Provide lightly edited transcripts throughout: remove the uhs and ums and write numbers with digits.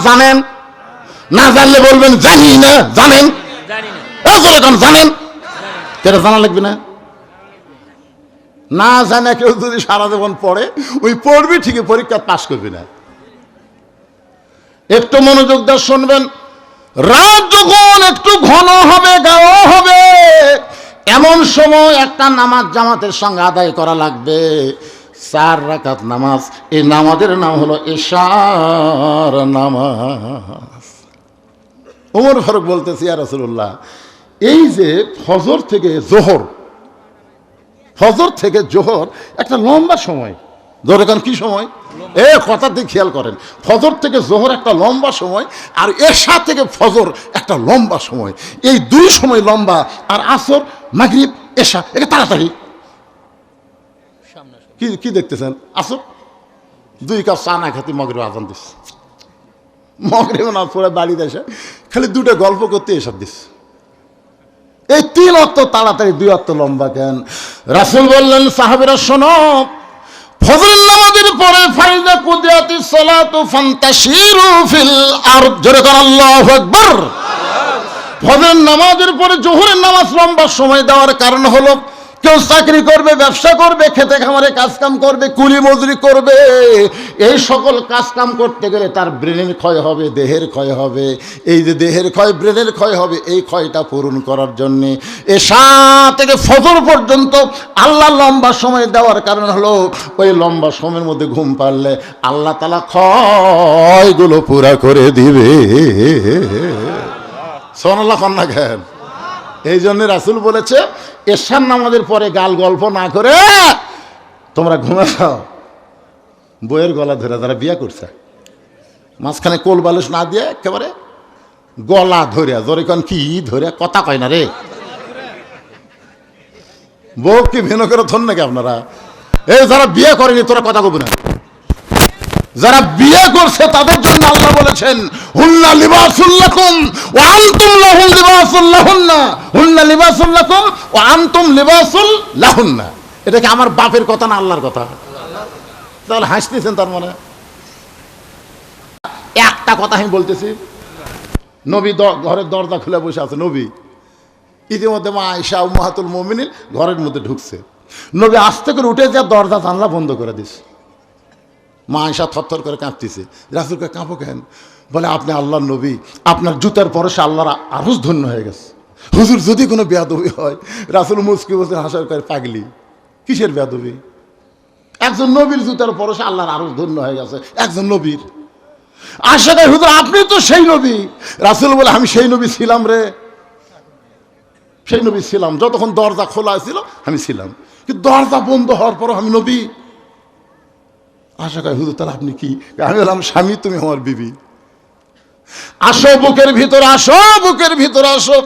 জানেন? না জানলে বলবেন জানি না। জানেন? জানেন? কেন জানা লাগবে না? না জানে কেউ যদি সারা জীবন পড়ে, ওই পড়বি ঠিকই, পরীক্ষা পাস করবি না। একটু মনোযোগ দিয়ে শুনবেন। রাত যখন একটু ঘন হবে, গাঢ় হবে, এমন সময় একটা নামাজ জামাতের সঙ্গে আদায় করা লাগবে, 4 রাকাত নামাজ। এই নামাজের নাম হলো ইশার নামাজ। ওমর ফারুক বলতেছি, ইয়া রাসূলুল্লাহ, এই যে ফজর থেকে জোহর, ফজর থেকে জোহর একটা লম্বা সময়, ধরেন কি সময়? কথা দিয়ে খেয়াল করেন, ফজর থেকে জোহর একটা লম্বা সময়, আর এশা থেকে ফজর একটা লম্বা সময়। এই দুই সময় লম্বা, আর আসর, মাগরিব, এশা এটা তাড়াতাড়ি। কি কি দেখতেছেন? আসর 2 কাপ চা না খাতে মগরিব আজান দিস, মগরিব না পড়ে বাড়িতে এসে খালি 2টা গল্প করতে এসব দিস। এই 3 ওয়াক্ত তাড়াতাড়ি, 2 ওয়াক্ত লম্বা কেন? রাসূল বললেন, সাহাবীরা শোনো, ফজরের নামাজের পরে ফাইদা কুদিয়াতিস সালাতু ফান্তাশিরু ফিল আরদ, জোরে করে আল্লাহু আকবার। ফজরের নামাজের পরে জোহরের নামাজ লম্বা সময় দেওয়ার কারণ হলো, কেউ চাকরি করবে, ব্যবসা করবে, খেতে খামারে কাজকাম করবে, কুলি মজুরি করবে, এই সকল কাজকাম করতে গেলে তার ব্রেনের ক্ষয় হবে, দেহের ক্ষয় হবে। এই যে দেহের ক্ষয়, ব্রেনের ক্ষয় হবে, এই ক্ষয়টা পূরণ করার জন্যে এশা থেকে ফজর পর্যন্ত আল্লাহ লম্বা সময় দেওয়ার কারণ হলো, ওই লম্বা সময়ের মধ্যে ঘুম পারলে আল্লাহ তাআলা ক্ষয়গুলো পুরা করে দিবে। সুবহানাল্লাহ কন্যা জ্ঞান। এই জন্য রাসূল বলেছে, এশার নামাজের পরে গাল গল্প না করে তোমরা ঘুমে যাও। বইয়ের গলা ধরে যারা বিয়ে করছে, মাঝখানে কোল বালিশ না দিয়ে একেবারে গলা ধরিয়া, জোরে কোন কি ধরে, কথা কয় না রে, বউ কি ভিন্ন করে ধর নাকি আপনারা? এই যারা বিয়ে করেনি তোরা কথা কব না, যারা বিয়ে করছে তাদের জন্য আল্লাহ বলেছেন, হুন্না লিবাসুল লাকুম ওয়া আনতুম লাহুম লিবাসুল লাহুন্না, হুন্না লিবাসুল লাকুম ওয়া আনতুম লিবাসুল লাহুন্না। এটা কি আমার বাপের কথা না আল্লাহর কথা? তাহলে হাসতেছেন তার মানে? একটা কথা আমি বলতেছি, নবী ঘরের দরজা খুলে বসে আছে, নবী ইতিমধ্যে মা আয়েশা উম্মাহাতুল মুমিনিন ঘরের মধ্যে ঢুকছে। নবী আস্তে করে উঠে যা দরজা জানলা বন্ধ করে দিছে। মা আয়েশা থরথর করে কাঁপতেছে। রাসূলকে কাঁপো কেন? বলে, আপনি আল্লাহর নবী, আপনার জুতার পরশে আল্লাহর আরশ ধন্য হয়ে গেছে। হুজুর যদি কোনো বেয়াদবি হয়, রাসূল মুস্কি বসে হাসার করে, পাগলি কিসের বেয়াদবি? একজন নবীর জুতার পরশে আল্লাহর আরশ ধন্য হয়ে গেছে, একজন নবীর। আয়েশা কয়, হুজুর আপনি তো সেই নবী। রাসূল বলে, আমি সেই নবী ছিলাম রে, সেই নবী ছিলাম, যতক্ষণ দরজা খোলা ছিল আমি ছিলাম, কিন্তু দরজা বন্ধ হওয়ার পরও আমি নবী। আশা কয়, হুজুর তাহলে আপনি কি? আমি বললাম, স্বামী তুমি আমার বিবি, আসো বুকের ভিতর, আসো বুকের ভিতর আসো।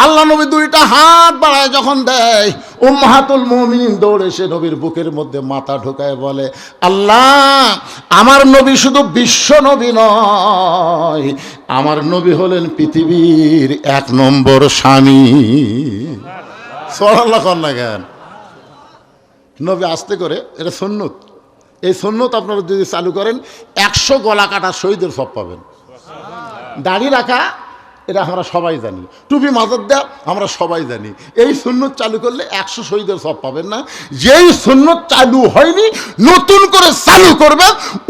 আল্লাহ নবী 2টা হাত বাড়ায় যখন দেয়, উম্মাহাতুল মুমিনিন দৌড়ে এসে নবীর বুকের মধ্যে মাথা ঢোকায় বলে, আল্লাহ, আমার নবী শুধু বিশ্ব নবী নয়, আমার নবী হলেন পৃথিবীর 1 নম্বর স্বামী। সুবহানাল্লাহ কন্যা জ্ঞান। নবী আস্তে করে, এটা সুন্নত, এই সুন্নত আপনারা যদি চালু করেন 100 গলা কাটা শহীদের সব পাবেন। দাড়ি রাখা এটা আমরা সবাই জানি, টুপি মাথার দেওয়া আমরা সবাই জানি। এই সুন্নত চালু করলে 100 শহীদের সব পাবেন না। যেই সুন্নত চালু হয়নি নতুন করে চালু করবে,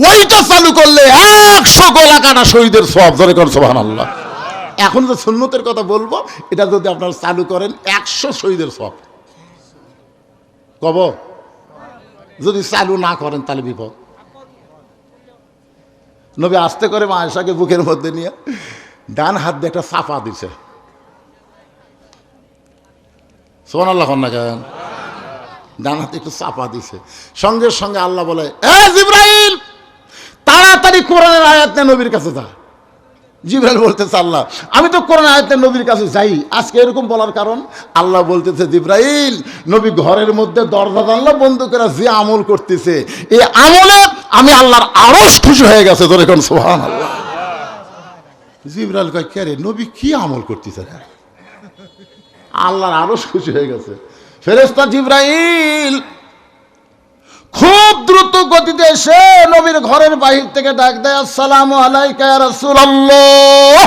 ওইটা চালু করলে 100 গলা কাটা শহীদের সব, ধরে করেন সুবহানাল্লাহ। এখন যে সুন্নতের কথা বলবো, এটা যদি আপনারা চালু করেন 100 শহীদের সব কব, যদি চালু না করেন তাহলে বিপদ। নবী আস্তে করে মা আয়েশাকে বুকের মধ্যে নিয়ে ডান হাত দিয়ে একটা চাপা দিছে। সুবহানাল্লাহ না কেন? ডান হাতে একটু চাপা দিছে, সঙ্গে সঙ্গে আল্লাহ বলে, এ জিবরাইল, তাড়াতাড়ি কোরআনের আয়াত নিয়ে নবীর কাছে যা। জিবরাইল বলতেছে, আল্লাহ আমি তো কোরআন আয়াতের নবীর কাছে যাই। আজকে এরকম বলার কারণ, আল্লাহ বলতেছে, জিবরাইল, নবী ঘরের মধ্যে দরজা জানলা বন্ধ করে যে আমল করতেছে, এই আমলে আমি আল্লাহর আরশ খুশি হয়ে গেছে। ধরে কোন সুবহানাল্লাহ। জিবরাইল কয়, কে রে, নবী কি আমল করতেছে? আল্লাহর আরশ খুশি হয়ে গেছে। ফেরেশতা জিবরাইল খুব দ্রুত গতিতে এসে নবীর ঘরের বাহির থেকে ডাক দেয়, আসসালামু আলাইকা ইয়া রাসূলুল্লাহ।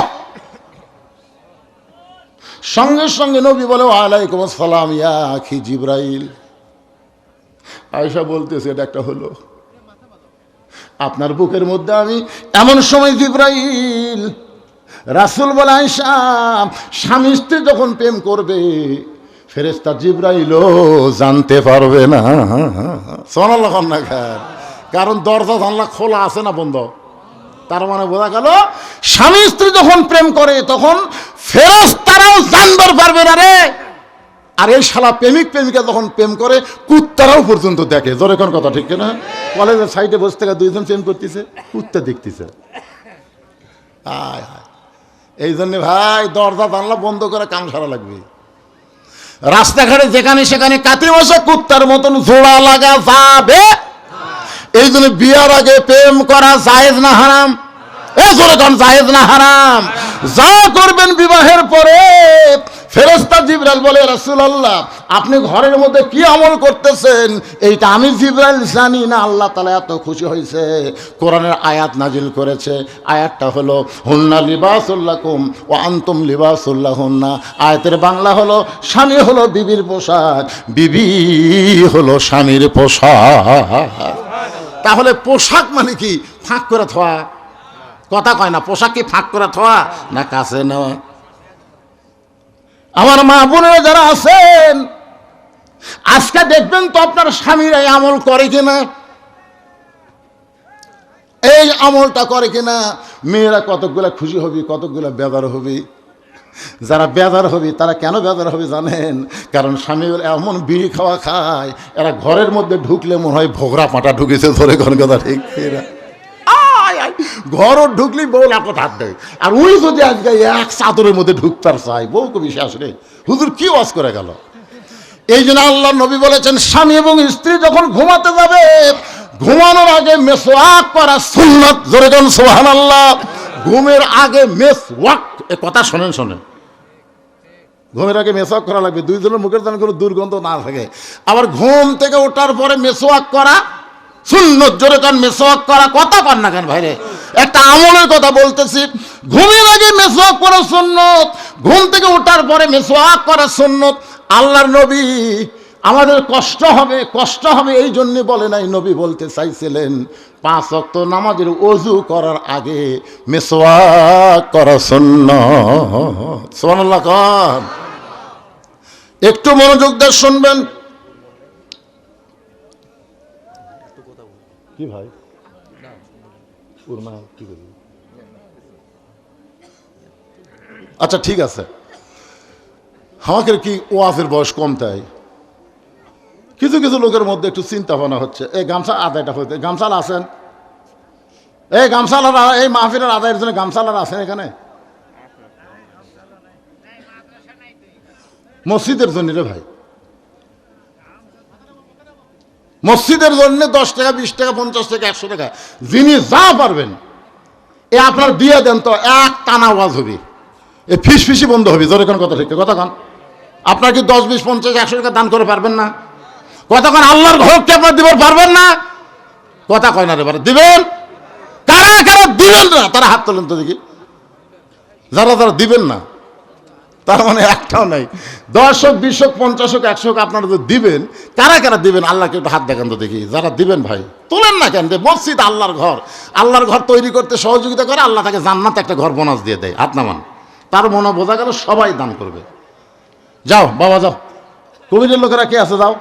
সঙ্গে সঙ্গে নবী বলে, ওয়ালাইকুম আসসালাম ইয়া আখি জিবরাইল। আয়েশা বলতেছে, এটা একটা হলো আপনার বুকের মধ্যে আমি এমন সময় জিবরাইল। রাসূল বলে, আয়েশা স্বামী স্ত্রী যখন প্রেম করবে ফেরেশতা জিবরাইলও জানতে পারবে না। সুবহানাল্লাহ না, কারণ দরজা জানলা খোলা আছে না বন্ধ। তার মানে বোঝা গেল স্বামী স্ত্রী যখন প্রেম করে তখন ফেরেশতারাও জানবার পারবে না রে। আর এই শালা প্রেমিক প্রেমিকা যখন প্রেম করে কুত্তারাও পর্যন্ত দেখে। জোরে কোন কথা, ঠিক না? কলেজের সাইডে বসে থেকে দুইজন প্রেম করতেছে, কুত্তা দেখতেছে। এই জন্য ভাই দরজা জানলা বন্ধ করে কাম সারা লাগবে। রাস্তাঘাটে যেখানে সেখানে কাতি বসে কুত্তার মতন জোড়া লাগা যাবে। এই জন্য বিয়ার আগে প্রেম করা জায়েজ না হারাম? জায়েজ না হারাম? যা করবেন বিবাহের পরে। ফেরেশতা জিবরাইল বলে, রাসূলুল্লাহ আপনি ঘরের মধ্যে কি আমল করতেছেন এইটা আমি জিবরাইল জানি না। আল্লাহ তাআলা এত খুশি হয়েছে, কোরআনের আয়াত নাজিল করেছে। আয়াতটা হলো হুন্না লিবাসুল লাকুম ওয়া আনতুম লিবাসুল লাহুন্না। আয়াতের বাংলা হলো স্বামী হলো বিবির পোশাক, বিবি হলো স্বামীর পোশাক। তাহলে পোশাক মানে কি? ফাঁক করে থোয়া? কথা কয় না। পোশাক কি ফাঁক করে থোয়া না কাছে নেওয়া? আমার মা বোনেরা যারা আছেন আজকে দেখবেন তো আপনার স্বামীরা এই আমল করে কিনা, এই আমলটা করে কিনা। মেয়েরা কতকগুলা খুশি হবি, কতকগুলা বেজার হবি। যারা বেজার হবি তারা কেন বেজার হবে জানেন? কারণ স্বামী এমন বিড়ি খাওয়া খায়, এরা ঘরের মধ্যে ঢুকলে মনে হয় ভোগরা পাটা ঢুকেছে। ধরে কোন কথা, ঠিক না? ঘরও ঢুকলি বউ লাপট হাত দেয়। আর ওই যদি আজকে এক চাদরের মধ্যে ঢুকতার চাই, বউকে বিশ্বাস রে হুজুর কি ওয়াজ করে গেল। এই জন্য আল্লাহ নবী বলেছেন, স্বামী এবং স্ত্রী যখন ঘুমাতে যাবে ঘুমানোর আগে মেসওয়াক করা সুন্নাত। জোরে কোন সুবহানাল্লাহ। ঘুমের আগে মেসওয়াক, এ কথা শোনেন শোনেন, ঘুমের আগে মেসওয়াক করা লাগবে। দুইজনের মুখের যেন কোনো দুর্গন্ধ না থাকে। আবার ঘুম থেকে ওঠার পরে মেসওয়াক করা সুন্নত। জোরে কান মেসওয়াক করা। কথা কন না কেন ভাইরে? একটা আমলের কথা বলতেছি। ঘুমের আগে মেসওয়াক করা সুন্নত, ঘুম থেকে ওঠার পরে মেসওয়াক করা সুন্নত। আল্লাহর নবী আমাদের কষ্ট হবে এই জন্য বলে নাই। নবী বলতে চাইছিলেন 5 ওয়াক্ত নামাজের ওযু করার আগে মেসওয়াক করা সুন্নত। সুবহানাল্লাহ কন। একটু মনোযোগ দিয়ে শুনবেন। কি ভাই কি করবি? আচ্ছা ঠিক আছে, আমাকে কি ওয়াজের বয়স কম তাই কিছু কিছু লোকের মধ্যে একটু চিন্তা ভাবনা হচ্ছে। এই গামছা আদায়টা হইতে, গামছাল আছেন? এই গামছালার, এই মাহফিলের আদায়ের জন্য গামছালার আছেন এখানে? মসজিদের জন্য রে ভাই, মসজিদের জন্য 10 টাকা 20 টাকা 50 টাকা 100 টাকা যিনি যা পারবেন এ আপনার দিয়ে দেন তো এক টানা ওয়াজ হবে। এ ফিসফিসি বন্ধ হবে। জোরে কোন কথা, ঠিক কথা কান। আপনার কি 10 20 50 100 টাকা দান করে পারবেন না? কথা কান। আল্লাহর ঘরকে আপনার দিবার পারবেন না? কথা কয় না রে বারে। দিবেন? কারা কারা দিবেন না তারা হাত তোলেন তো দেখি। যারা যারা দিবেন না তার মানে একটাও নাই। 10 হোক 20 হোক 50 হোক 100 হোক আপনারা তো দিবেন। কারা কারা দিবেন আল্লাহকে একটু হাত দেখান তো দেখি। যারা দিবেন ভাই তোলেন না কেন? মসজিদ আল্লাহর ঘর, আল্লাহর ঘর তৈরি করতে সহযোগিতা করে, আল্লাহ তাকে জান্নাতে একটা ঘর বোনাস দিয়ে দেয়। হাত নামান। তার মনে বোঝা গেল সবাই দান করবে। যাও বাবা যাও, কমিটির লোকেরা কে আছে যাও।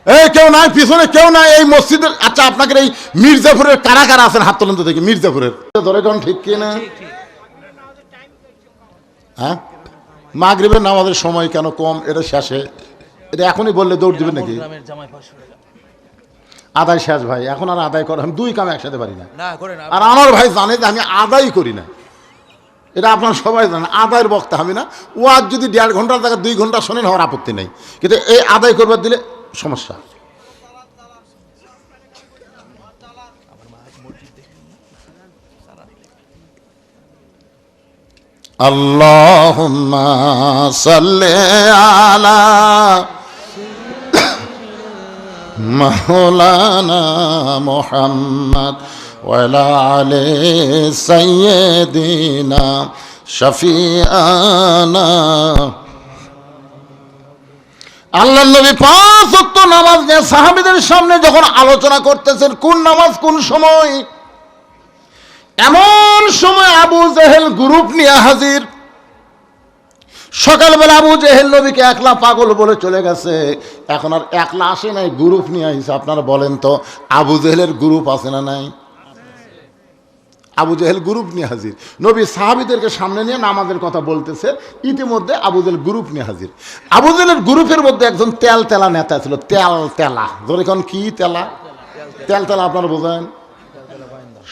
এই কেউ নাই, পিছনে কেউ নাই এই মসজিদের। আচ্ছা আপনাদের এই মির্জাপুরের কারা কারা আছেন হাত তোলেন তো দেখি। মির্জাপুরের ধরে কোন ঠিক কিনা? হ্যাঁ, মাগরিবের নামাজের সময় কেন কম? এটা শেষে, এটা এখনই বললে দৌড় দিবেন নাকি? আদায় শেষ ভাই, এখন আর আদায় করা আমি 2 কাম একসাথে পারি না। আর আমার ভাই জানে যে আমি আদায় করি না, এটা আপনারা সবাই জানেন। আদায়ের বক্তা আমি না। ওয়াজ যদি 1.5 ঘন্টার জায়গায় 2 ঘন্টা শোনেন হওয়ার আপত্তি নেই, কিন্তু এই আদায় করবার দিলে সমস্যা। আল্লাহুম্মা সাল্লি আলা মাওলানা মুহাম্মদ ওয়া আলা আলি সাইয়্যিদিনা শাফিআনা। আল্লাহর নবী 5 ওয়াক্ত নামাজ নিয়ে সাহাবীদের সামনে যখন আলোচনা করতেছেন কোন নামাজ কোন সময়, এমন সময় আবু জেহেল গ্রুপ নিয়ে হাজির। সকালবেলা আবু জেহেল নবীকে একলা পাগল বলে চলে গেছে, এখন আর একলা আসে নাই, গ্রুপ নিয়ে আসছে। আপনারা বলেন তো আবু জেহেলের গ্রুপ আছে না নাই? আবু জেহেল গ্রুপ নিয়ে হাজির। নবী সাহাবীদেরকে সামনে নিয়ে নামাজের কথা বলতেছে, ইতিমধ্যে আবু জেহেল গ্রুপ নিয়ে হাজির। আবু জেহেলের গ্রুপের মধ্যে একজন তেল তেলা নেতা ছিল। তেল তেলা এখন কি তেলা? তেল তেলা আপনারা বোঝেন?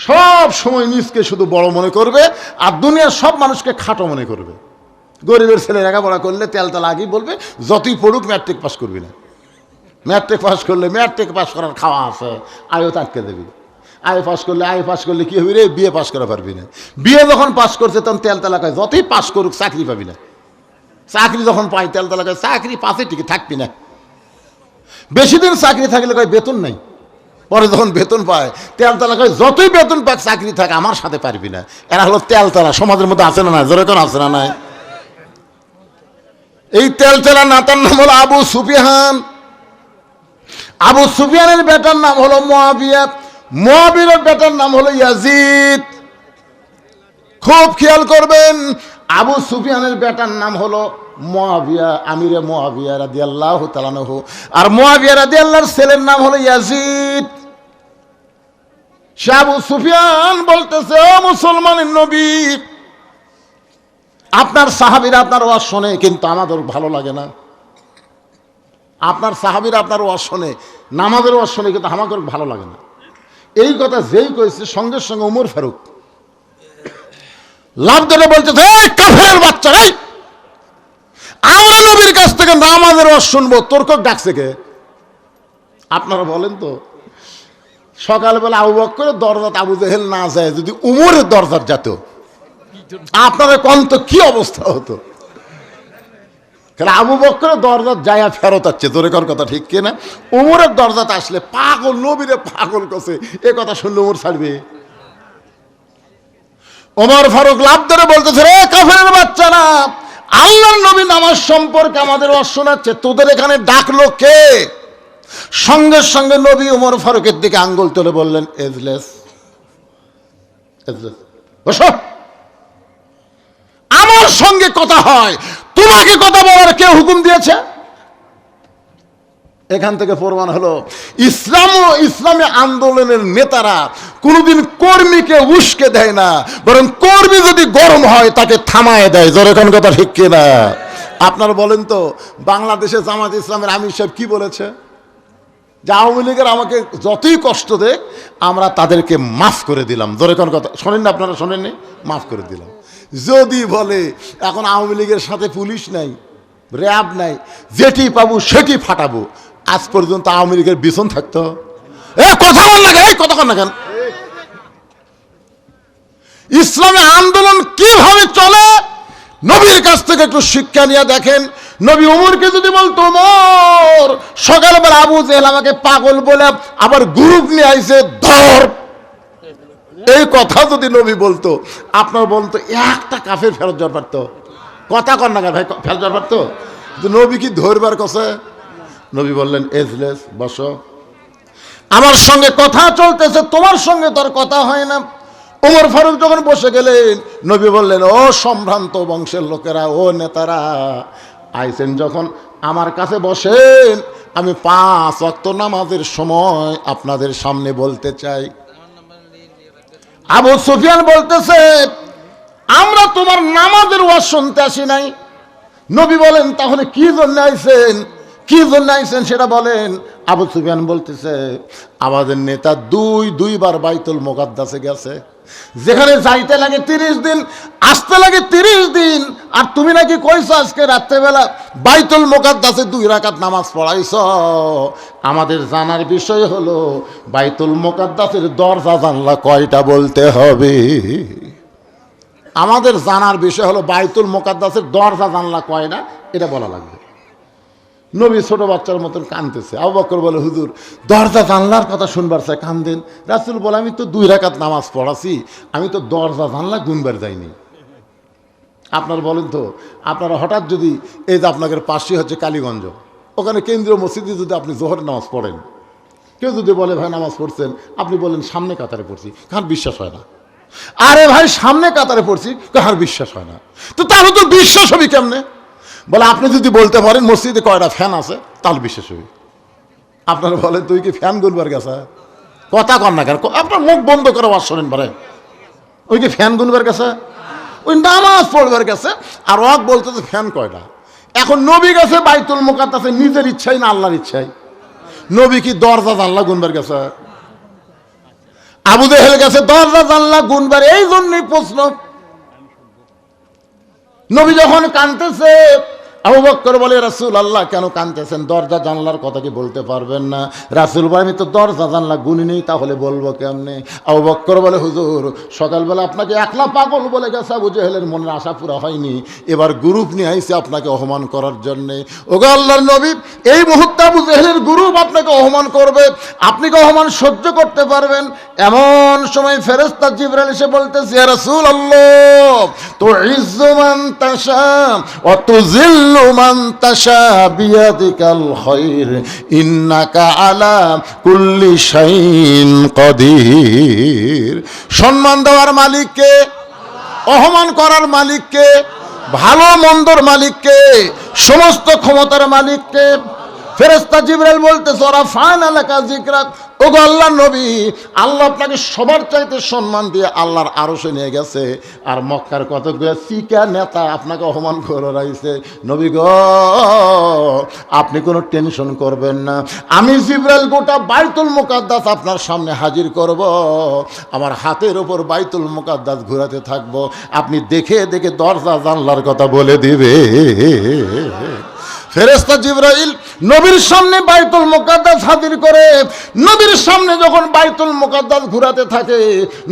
সব সময় নিজকে শুধু বড় মনে করবে আর দুনিয়ার সব মানুষকে খাটো মনে করবে। গরিবের ছেলে লেখাপড়া করলে তেল তেলা আগেই বলবে যতই পড়ুক ম্যাট্রিক পাস করবি না। ম্যাট্রিক পাস করলে ম্যাট্রিক পাস করার খাওয়া আছে, আয়ও তাটকে দেবি। আয় পাস করলে কি হবে রে? বিয়ে পাস করা পারবি না। বিয়ে যখন পাস করছে তখন তেল তেলা কয় যতই পাস করুক চাকরি পাবি না। চাকরি যখন পাই তেল তেলা কয় চাকরি পাশে টিকে থাকবি না। বেশি দিন চাকরি থাকলে কয় বেতন নাই। পরে যখন বেতন পায় তেল তেলা কয় যতই বেতন পাক চাকরি থাকে আমার সাথে পারবি না। এরা হলো তেল তেলা। সমাজের মধ্যে আছে না নাই? যেরকম আছে না নাই? এই তেল তেলা নেতার নাম হলো আবু সুফিয়ান। আবু সুফিয়ানের বেটার নাম হলো মুয়াবিয়া। মুয়াবিয়ার বেটার নাম হলো ইয়াজিদ। খুব খেয়াল করবেন, আবু সুফিয়ানের বেটার নাম হলো মুয়াবিয়া, আমিরে মুয়াবিয়া রাদিয়াল্লাহু তাআলা আনহু। আর মুয়াবিয়া রাদিয়াল্লাহর ছেলের নাম হলো ইয়াজিদ। সে আবু সুফিয়ান বলতেছে, ও মুসলমানের নবী, আপনার সাহাবীরা আপনার ওয়াজ শোনে কিন্তু আমাদের ভালো লাগে না। আপনার সাহাবীরা আপনার ওয়াজ শোনে, নামাজের ওয়াজ শোনে কিন্তু আমাদের ভালো লাগে না। এই কথা যেই কইছে সঙ্গে সঙ্গে ওমর ফারুক লাভ ধরে বলতেছে, কাফেরের বাচ্চা, এই আমরা নবীর কাছ থেকে নামাজের ওয়াজ শুনবো, তোর কক ডাকছে কে? আপনারা বলেন তো, সকালবেলা আবু বকরের দরজাত আবু জেহেল না যায়, যদি উমরের দরজাত যেত আপনারা কোন তো কি অবস্থা হতো? আবু বকরের দরজাত যায় ফেরত আসছে, তোর কোন কথা ঠিক কিনা? উমরের দরজাতে আসলে পাগল, নবীরে পাগল করছে, এ কথা শুনলে উমর ছাড়বে? ওমর ফারুক লাভ ধরে বলতেছে, রে কাফেরের বাচ্চারা, আল্লাহর নবী নামাজ সম্পর্কে আমাদের ওয়াজ শোনাচ্ছে, তোদের এখানে ডাকলো কে? সঙ্গে সঙ্গে নবী ওমর ফারুকের দিকে আঙ্গুল তুলে বললেন, এজলেস, বসো, আমার সঙ্গে কথা হয়, তোমাকে কথা বলার কে হুকুম দিয়েছে? এখান থেকে প্রমাণ হলো ইসলাম ও ইসলামী আন্দোলনের নেতারা কোনোদিন কর্মীকে উস্কে দেয় না, বরং কর্মী যদি গরম হয় তাকে থামায় দেয়। যেরকম কথা ঠিক কিনা? আপনারা বলেন তো, বাংলাদেশে জামাত ইসলামের আমির সাহেব কি বলেছে? যে আওয়ামী লীগের আমাকে যতই কষ্ট দেয় আমরা তাদেরকে মাফ করে দিলাম। যেরকম কথা শোনেন না? আপনারা শোনেননি? মাফ করে দিলাম। যদি বলে এখন আওয়ামী লীগের সাথে পুলিশ নাই, র্যাব নাই, যেটি পাবো সেটি ফাটাবো, আজ পর্যন্ত আওয়ামী লীগের বিছন থাকতো? কথা বল না কেন? কথা বল না কেন? ইসলামী আন্দোলন কিভাবে চলে নবীর কাছ থেকে একটু শিক্ষা নিয়ে দেখেন। নবী ওমরকে যদি বলতো, ওমর সকালবেলা আবু জেহেল আমাকে পাগল বলে আবার গ্রুপ নিয়ে আইছে, ধর, এই কথা যদি নবী বলতো, আপনার বলতো একটা কাফের ফেরত যাওয়ার পারতো? কথা কর না ভাই, ফেরত যাওয়ার পারতো? নবী কি ধরবার কথা? নবী বললেন, এজলেস, বসো, আমার সঙ্গে কথা চলতেছে, তোমার সঙ্গে তোর কথা হয় না। ওমর ফারুক যখন বসে গেলেন, নবী বললেন, ও সম্ভ্রান্ত বংশের লোকেরা, ও নেতারা, আইসেন যখন আমার কাছে বসেন, আমি 5 ওয়াক্ত নামাজের সময় আপনাদের সামনে বলতে চাই। আবু সুফিয়ান বলতেছে, আমরা তোমার নামাজের ওয়াজ শুনতে আসি নাই। নবী বলেন, তাহলে কি জন্য আইছেন? কি জন্য আইছেন সেটা বলেন। আবু সুফিয়ান বলতেছে, আমাদের নেতা দুইবার বাইতুল মুকাদ্দাসে গেছে, যেখানে যাইতে লাগে 30 দিন, আসতে লাগে 30 দিন, আর তুমি নাকি কইছো আজকে রাত্রেবেলা বাইতুল মুকাদ্দাসে 2 রাকাত নামাজ পড়াইছ। আমাদের জানার বিষয় হলো বাইতুল মুকাদ্দাসের দরজা জানলা কয়টা বলতে হবে। আমাদের জানার বিষয় হলো বাইতুল মুকাদ্দাসের দরজা জানলা কয়টা এটা বলা লাগবে। নবী ছোট বাচ্চার মতন কাঁদতেছে, আবু বকর বলে হুজুর দরজা জানলার কথা শুনবার চাই, কান্দেন। রাসূল বলে আমি তো 2 রাকাত নামাজ পড়াছি, আমি তো দরজা জানলা গুনবার যাইনি। আপনার বলেন তো, আপনারা হঠাৎ যদি এই যে আপনাদের পাশে হচ্ছে কালীগঞ্জ, ওখানে কেন্দ্রীয় মসজিদে যদি আপনি জোহরের নামাজ পড়েন, কেউ যদি বলে ভাই নামাজ পড়ছেন, আপনি বলেন সামনে কাতারে পড়ছি, কার বিশ্বাস হয় না। আরে ভাই সামনে কাতারে পড়ছি, কার বিশ্বাস হয় না। তো তাহলে তো বিশ্বাস হবে কেমনে? বলে আপনি যদি বলতে পারেন মসজিদে কয়টা ফ্যান আছে তাহলে বিশ্বাস হবে। আপনারা বলেন তুই কি ফ্যান গুনবার গেছে? কথা কন না কেন? আপনার মুখ বন্ধ করে ওয়াজ শোনেন পারে। ওই কি ফ্যান গুনবার গেছে? ওই নামাজ পড়বার গেছে। আর ওয়াক বলতেছে ফ্যান কয়টা। এখন নবী গেছে বাইতুল মুকাদ্দাসে নিজের ইচ্ছাই না আল্লাহর ইচ্ছাই? নবী কি দরজা জানলা গুনবার গেছে? আবু জেহেল গেছে দরজা জানলা গুনবার। এই জন্যই প্রশ্ন, নবী যখন কাঁদতেছে আবু বকর বলে রাসূল আল্লাহ কেন কাঁদতেছেন? দরজা জানলার কথা কি বলতে পারবেন না? রাসূল বলে আমি তো দরজা জানলা গুনি নেই, তাহলে বলবো কেমনে? আবু বকর বলে হুজুর সকালবেলা আপনাকে একলা পাগল বলে গেছে, আবু জেহেলের মনের আশা পুরা হয়নি, এবার গ্রুপ নিয়ে আইছে আপনাকে অপমান করার জন্যে। ওগো আল্লাহর নবী, এই মুহূর্তে আবু জেহেলের গ্রুপ আপনাকে অপমান করবে, আপনি কি অপমান সহ্য করতে পারবেন? এমন সময় ফেরেশতা জিবরাইল এসে বলতেছে ইয়া রাসূলুল্লাহ তুইজ্জু মান তাশা ওয়া তুযিল্লু মান তাশা বিয়াদিকাল খায়র ইন্নাকা আলা কুল্লি শাইইন কাদির। সম্মান দেওয়ার মালিককে, অপমান করার মালিককে, ভালো মন্দর মালিককে, সমস্ত ক্ষমতার মালিককে। ফেরেশতা জিবরাইল বলতেছে ওরা ফান আলাকা যিকরাক, ওগো আল্লাহর নবী আল্লাহ আপনাকে সবার চাইতে সম্মান দিয়ে আল্লাহর আরশে নিয়ে গেছে, আর মক্কার কতগুলো সিকা নেতা আপনাকে অপমান করে রাখছে। নবী গো আপনি কোনো টেনশন করবেন না, আমি জিবরাইল গোটা বাইতুল মুকাদ্দাস আপনার সামনে হাজির করব, আমার হাতের ওপর বাইতুল মুকাদ্দাস ঘোরাতে থাকবো, আপনি দেখে দেখে দরজা জানলার কথা বলে দিবে। ফেরেশতা জিবরাইল নবীর সামনে বাইতুল মুকাদ্দাস হাজির করে, নবীর সামনে যখন বাইতুল মুকাদ্দাস ঘোরাতে থাকে,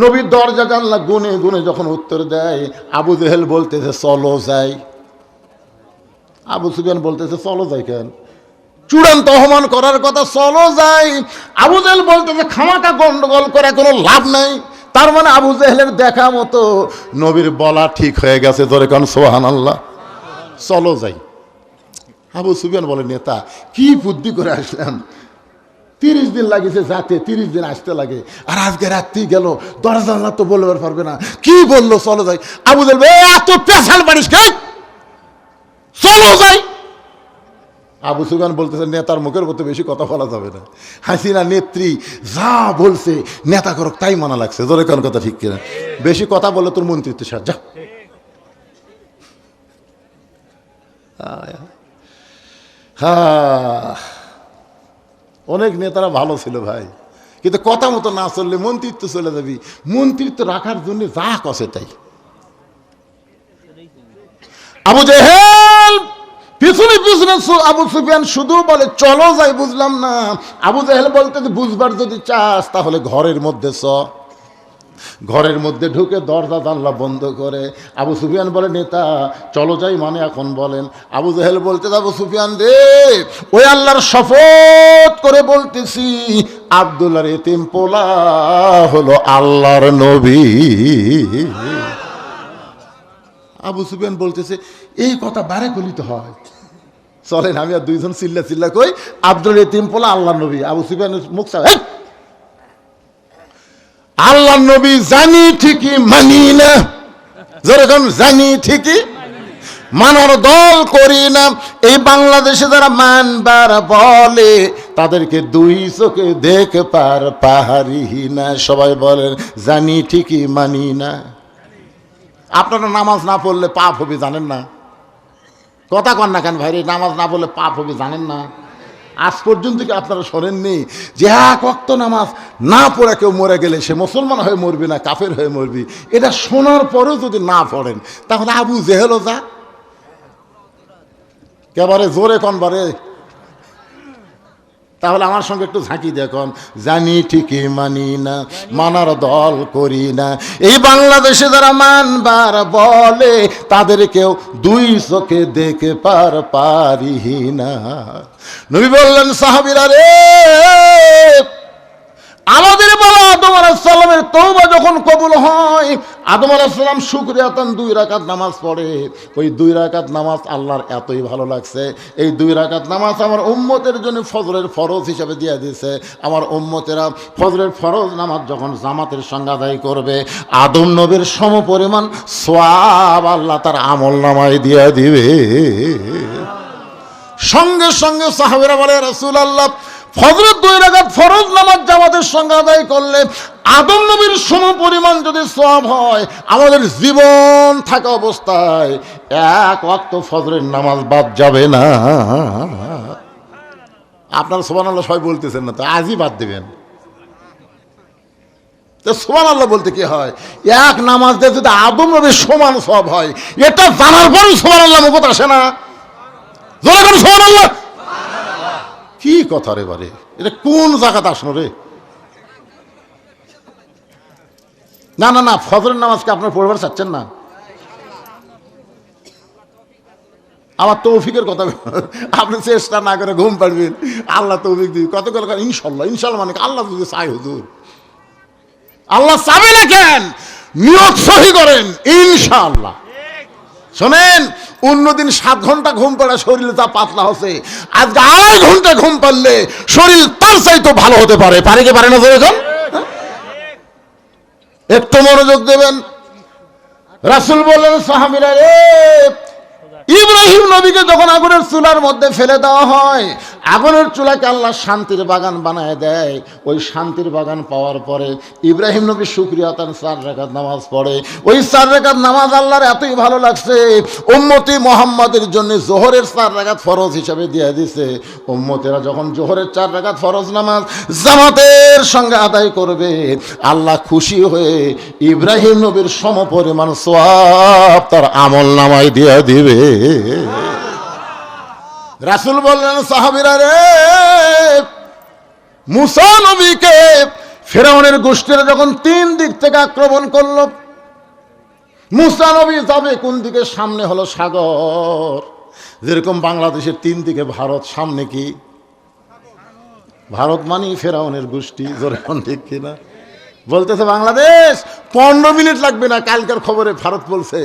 নবীর দরজা জানলা গুনে গুনে যখন উত্তর দেয়, আবু জেহেল বলতেছে চলো যাই। আবু সুফিয়ান বলতেছে চলো যাই কেন? চূড়ান্ত অপমান করার কথা, চলো যাই। আবু জেহেল বলতেছে খামাকা গন্ডগোল করে কোনো লাভ নাই। তার মানে আবু জেহেলের দেখা মতো নবীর বলা ঠিক হয়ে গেছে। ধরে কারণ সুবহানাল্লাহ, চলো যাই। আবু সুফিয়ান বলে নেতা কি বুদ্ধি করে আসলাম, 30 দিন লাগিয়েছে যাতে, 30 দিন আসতে লাগে, আর আজকে রাত্রি গেল, দরজা জানলা তো বলবার পারবে না, কি বললো চলো যাই। আবু জেহেল এত পেশাল পারিস কে, চলো যাই। আবু সুফিয়ান বলতেছে নেতার মুখের মতো বেশি কথা বলা যাবে না, হাসিনা নেত্রী যা বলছে নেতা করক তাই মানা লাগছে। ধরে কোন কথা ঠিক কিনা? বেশি কথা বললে তোর মন্ত্রিত্ব সার যা। হ্যাঁ অনেক নেতারা ভালো ছিল ভাই, কিন্তু কথা মতো না চললে মন্ত্রিত্ব চলে যাবি। মন্ত্রিত্ব রাখার জন্য যা কষে তাই। আবু জেহেল পিছনে পিছনে আবু সুফিয়ান শুধু বলে চলো যাই, বুঝলাম না। আবু জেহেল বলতে বুঝবার যদি চাস তাহলে ঘরের মধ্যে চ। ঘরের মধ্যে ঢুকে দরজা জানলা বন্ধ করে আবু সুফিয়ান বলে নেতা চলো যাই মানে এখন বলেন। আবু জেহেল বলতে আবু সুফিয়ান রে ওই আল্লাহর শপথ করে বলতেছি আব্দুল্লাহর এতিম পোলা হলো আল্লাহর নবী। আবু সুফিয়ান বলতেছে এই কথা বারে গলিতে হয়, চলেন আমি আর দুইজন চিল্লা চিল্লা কই আব্দুল এতিম পোলা আল্লাহর নবী। আবু সুফিয়ানের মুখ আল্লাহ নবী জানি ঠিকই মানি না, যেরকম জানি ঠিকই মানার দল করি না। এই বাংলাদেশে যারা মানবার বলে তাদেরকে দুই চোখে দেখবার পাহাড়ি না। সবাই বলেন জানি ঠিকই মানি না। আপনারা নামাজ না পড়লে পাপ হবে জানেন না? কথা কন না কেন ভাই? নামাজ না পড়লে পাপ হবে জানেন না? আজ পর্যন্ত কি আপনারা শোনেননি যে এক ওয়াক্ত নামাজ না পড়ে কেউ মরে গেলে সে মুসলমান হয়ে মরবি না কাফের হয়ে মরবি? এটা শোনার পরেও যদি না পড়েন তাহলে আবু জেহেলও যা। কেবারে জোরে কনবারে তাহলে আমার সঙ্গে একটু ঝাঁকি দেখুন। জানি ঠিকই মানি না, মানার দল করি না। এই বাংলাদেশে যারা মানবার বলে তাদের কেউ দুই চোখে দেখে পারি না। নবী বললেন, সাহাবীরা রে, আমাদের বাবা আদম আলাইহিস সালামের তওবা যখন কবুল হয়, আদম আলাইহিস সালাম শুকরিয়াতান 2 রাকাত নামাজ পড়ে। ওই 2 রাকাত নামাজ আল্লাহর এতই ভালো লাগছে, এই 2 রাকাত নামাজ আমার উম্মতের জন্য ফজরের ফরজ হিসেবে দিয়ে দিয়েছে। আমার উম্মতেরা ফজরের ফরজ নামাজ যখন জামাতের সঙ্গে আদায় করবে, আদম নবীর সমপরিমাণ সওয়াব আল্লাহ তার আমলনামায় দিয়ে দিবে। সঙ্গে সঙ্গে সাহাবীরা বলে, রাসূলুল্লাহ, ফজরের 2 রাকাত ফরজ নামাজ জামাতের সঙ্গে আদায় করলে আদম নবীর সমপরিমাণ যদি সওয়াব হয়, আমাদের জীবন থাকা অবস্থায় এক ওয়াক্ত ফজরের নামাজ বাদ যাবে না। আপনারা সুবহানাল্লাহ সবাই বলতেছেন না, তো আজই বাদ দেবেন। তো সুবহানাল্লাহ বলতে কি হয়? এক নামাজ দিয়ে যদি আদম নবীর সমান সওয়াব হয়, এটা জানার পরই সুবহানাল্লাহ মুখত আসে না। জোরে করে সুবহানাল্লাহ। কি কথা রে বারে, এটা কোন জায়গাতে আসলো রে? না না না, ফজরের নামাজকে আপনার পড়বার চাচ্ছেন না? আমার তৌফিকের কথা, আপনি চেষ্টা না করে ঘুম পাড়বেন, আল্লাহ তৌফিক দিবে। কত করে ইনশাল্লাহ, ইনশাল্লাহ মানে আল্লাহ যদি চাই, হুজুর আল্লাহ চাবে না কেন? নিয়ত সহি করেন ইনশাআল্লাহ। শোনেন, অন্যদিন 7 ঘন্টা ঘুম পাড়া শরীর তা পাতলা হচ্ছে, আজকে 2.5 ঘন্টা ঘুম পারলে শরীর তার চাইতে ভালো হতে পারে। পারে কি পারে না? একটু মনোযোগ দেবেন। রাসূল বললেন, সাহাবীরা রে, ইব্রাহিম নবীকে যখন আগুনের চুলার মধ্যে ফেলে দেওয়া হয়, আগুনের চুলাকে আল্লাহ শান্তির বাগান বানায় দেয়। ওই শান্তির বাগান পাওয়ার পরে ইব্রাহিম নবী শুকরিয়া তান 4 রাকাত নামাজ পড়ে। ওই 4 রাকাত নামাজ আল্লাহর এতই ভালো লাগছে, উম্মতি মুহাম্মাদের জন্য জোহরের 4 রাকাত ফরজ হিসাবে দিয়ে দিছে। উম্মতেরা যখন জোহরের 4 রাকাত ফরজ নামাজ জামাতের সঙ্গে আদায় করবে, আল্লাহ খুশি হয়ে ইব্রাহিম নবীর সমপরিমাণ সওয়াব তার আমলনামায় দিয়ে দিবে। রাসূল বললেন, সাহাবীরা রে, মুসা নবীকে ফিরআউনের গোষ্ঠীরা যখন 3 দিক থেকে আক্রমণ করলো, মুসা নবী যাবে কোন দিকে? সামনে হলো সাগর। যেরকম বাংলাদেশের 3 দিকে ভারত, সামনে কি? ভারত মানেই ফিরআউনের গোষ্ঠী। জোরে ঠিক কিনা? বলতেছে বাংলাদেশ 15 মিনিট লাগবে না। কালকের খবরে ভারত বলছে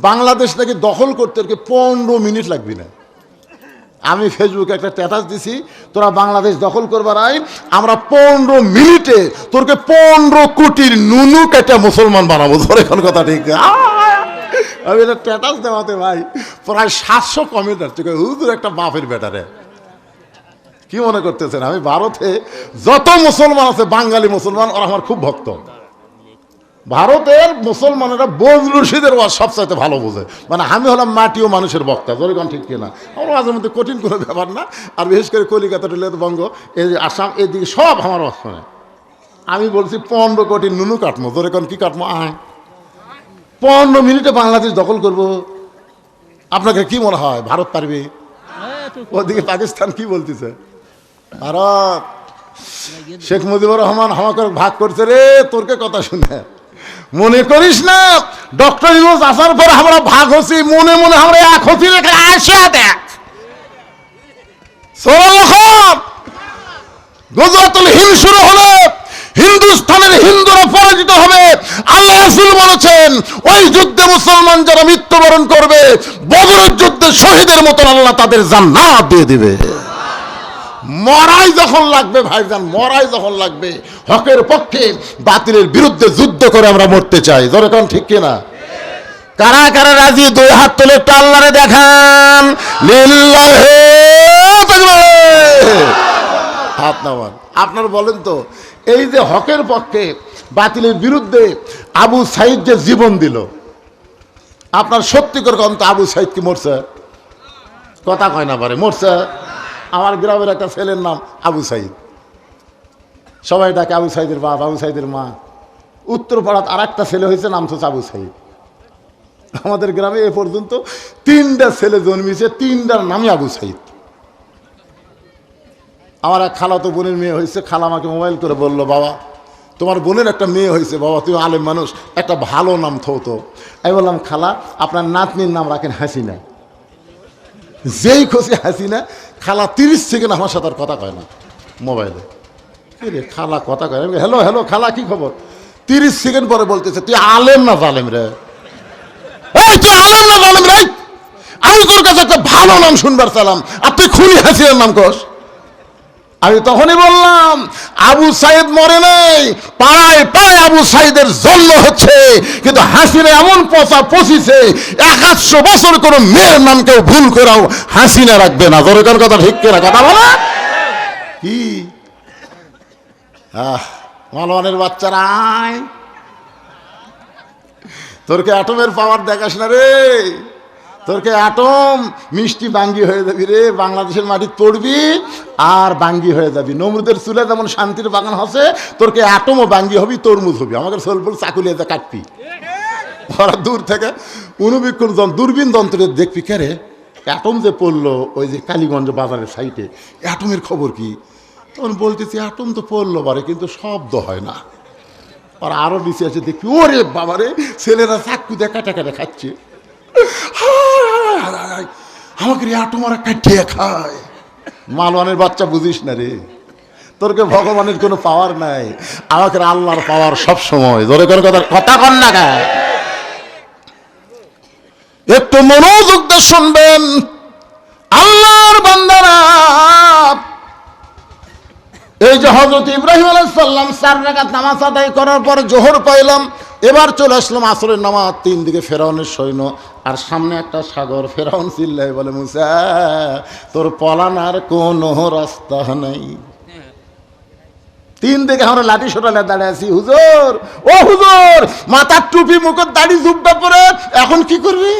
বাংলাদেশ নাকি দখল করতে 15 মিনিট লাগবে না। আমি ফেসবুকে একটা স্ট্যাটাস দিছি, তোরা বাংলাদেশ দখল করবার আই, আমরা 15 মিনিটে তোরকে 15 কোটির নুনু কেটে মুসলমান বানাবো। ধর এখন কথা ঠিক। আমি এটা স্ট্যাটাস দেওয়াতে ভাই প্রায় 700 কমেন্ট আসছে, হুজুর একটা বাপের বেটারে। কি মনে করতেছেন আমি ভারতে যত মুসলমান আছে, বাঙালি মুসলমান, ওরা আমার খুব ভক্ত। ভারতের মুসলমানেরা বজলুশিদের ওয়াজ সবচাইতে ভালো বোঝে। মানে আমি হলাম মাটি ও মানুষের বক্তা। জরিগণ ঠিক কিনা? আমার ওয়াজের মধ্যে কঠিন কোনো ব্যাপার না। আর বিশেষ করে কলিকাতা, বঙ্গ, এই আসাম, এদিকে সব আমার ওয়াজ শোনে। আমি বলছি 15 কোটি নুনু কাটমো। জরিগণ কি কাটমো? 15 মিনিটে বাংলাদেশ দখল করব। আপনাকে কি মনে হয় ভারত পারবে? ওদিকে পাকিস্তান কি বলতেছে? ভারত, শেখ মুজিবুর রহমান আমাকে ভাগ করছে রে, তোরকে কথা শুনে মনে করিস না ডক্টর ইউনূস আসার পর আমরা ভাগ হচ্ছি, মনে মনে আমরা এক হচ্ছি। আসিয়া দেখ, গজওয়াতুল হিন্দ শুরু হলো, হিন্দুস্তানের হিন্দুরা পরাজিত হবে। আল্লাহ রাসূল বলেছেন, ওই যুদ্ধে মুসলমান যারা মৃত্যুবরণ করবে, বদরের যুদ্ধে শহীদের মতন আল্লাহ তাদের জান্নাত দিয়ে দিবে। মরাই যখন লাগবে ভাইজান, মরাই যখন লাগবে, হকের পক্ষে বাতিলের বিরুদ্ধে যুদ্ধ করে আমরা মরতে চাই। ধরে কোন ঠিক কিনা? কারা কারা রাজি? 2 হাত তুলে একটু আল্লাহরে দেখান। লিল্লাহি তাকবীর। হাত নামান। আপনারা বলেন তো, এই যে হকের পক্ষে বাতিলের বিরুদ্ধে আবু সাইদ যে জীবন দিল, আপনার সত্যি করে কোন তো আবু সাইদ কি মরছে? কথা কয় না পারে, মরছে? আমার গ্রামের একটা ছেলের নাম আবু সাইদ, সবাই ডাকে আবু সাইদের বাপ, আবু সাইদের মা। উত্তরপাড়াত আর একটা ছেলে হয়েছে, নাম হচ্ছে আবু সাইদ। আমাদের গ্রামে এ পর্যন্ত 3টা ছেলে জন্মেছে, 3টার নামই আবু সাইদ। আমার এক খালাতো বোনের মেয়ে হয়েছে, খালা আমাকে মোবাইল করে বলল, বাবা তোমার বোনের একটা মেয়ে হয়েছে, বাবা তুমি আলেম মানুষ, একটা ভালো নাম থতো। আমি বললাম, খালা আপনার নাতনির নাম রাখেন হাসিনা। যেই খুশি হাসিনা, খালা 30 সেকেন্ড আমার সাথে আর কথা কয় না মোবাইলে। রে খালা কথা কয়, হ্যালো হ্যালো খালা কি খবর? 30 সেকেন্ড পরে বলতেছে, তুই আলেম না জালেম রে? এই তুই আলেম না জালেম রে? আমি তোর কাছে একটা ভালো নাম শুনবার চালাম, আর তুই খুনি হাসিনার নাম কস। আমি তখনই বললাম, আবু সাইদ মরে নাই, পাড়ায় পাড়ায় আবু সাইদের জন্ম হচ্ছে, কিন্তু হাসিনা এমন পচা পচিছে, 100 বছর কোনো মেয়ের নাম কেউ ভুল করাও হাসিনা রাখবে না। দরকার কথা ঠিক করে কথা বলা কি? মালওয়ানের বাচ্চারা আয়, তোরকে অ্যাটমের পাওয়ার দেখাস না রে, তোরকে অ্যাটম মিষ্টি বাঙ্গি হয়ে যাবি রে, বাংলাদেশের মাটি পড়বি আর বাঙ্গি হয়ে যাবি। নমরুদের চুলে যেমন শান্তির বাগান হসে, তোরকে অ্যাটমও বাঙ্গি হবি, তরমুজ হবি। আমাকে সোলপুর চাকুলিয়ে কাটবি। ওরা দূর থেকে অনুবীক্ষণ দূরবীন যন্ত্রে দেখবি, কে রে অ্যাটম যে পড়লো ওই যে কালীগঞ্জ বাজারের সাইডে, অ্যাটমের খবর কি? তখন বলতেছি, অ্যাটম তো পড়লো বারে, কিন্তু শব্দ হয় না। আর আরো নিচে আছে দেখবি, ওরে বাবারে ছেলেরা চাকু দিয়ে কাটা কাটা খাচ্ছে। আমাকে অ্যাটম আর কাটিয়ে খায়। মালওয়ানের বাচ্চা বুঝিস না রে, তোরকে ভগবানের কোনো পাওয়ার নাই, আমাকে আল্লাহর পাওয়ার সব সময়। ধরে কোনো কথা কন না গায়, একটু মনোযোগ দিয়ে শুনবেন আল্লাহর বান্দারা। এই যে হযরত ইব্রাহিম আলাইহিস সালাম 4 রাকাত নামাজ আদায় করার পর জোহর পাইলাম, এবার চলে আসলাম আসরের নামাজ। 3 দিকে ফেরাউনের সৈন্য আর সামনে একটা সাগর। ফেরাউন চিল্লায় বলে, মুসা তোর পলানার কোনো রাস্তা নাই। 3 দিকে আমরা লাঠি সোটালে দাঁড়িয়ে আছি। হুজুর, ও হুজুর, মাথার টুপি মুখের দাড়ি জুব্বা পরে এখন কি করবি?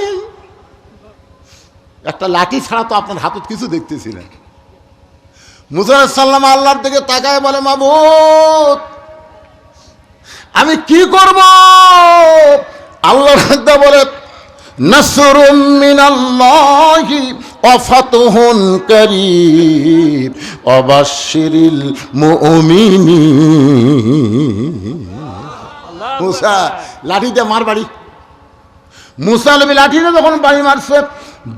একটা লাঠি ছাড়া তো আপনার হাতত কিছু দেখতেছি না। মুসা আলাইহিস সালাম আল্লাহর দিকে তাকায় বলে, মাবুদ আমি কি করব? আল্লাহ বলে, নাসরুম মিনাল্লাহি ওয়া ফাতহুন কারীব ওয়া বাশশিরিল মুমিনিন। মুসা লাঠি দিয়ে মার বাড়ি। মুসা নবী লাঠি দিয়ে যখন বাড়ি মারছে,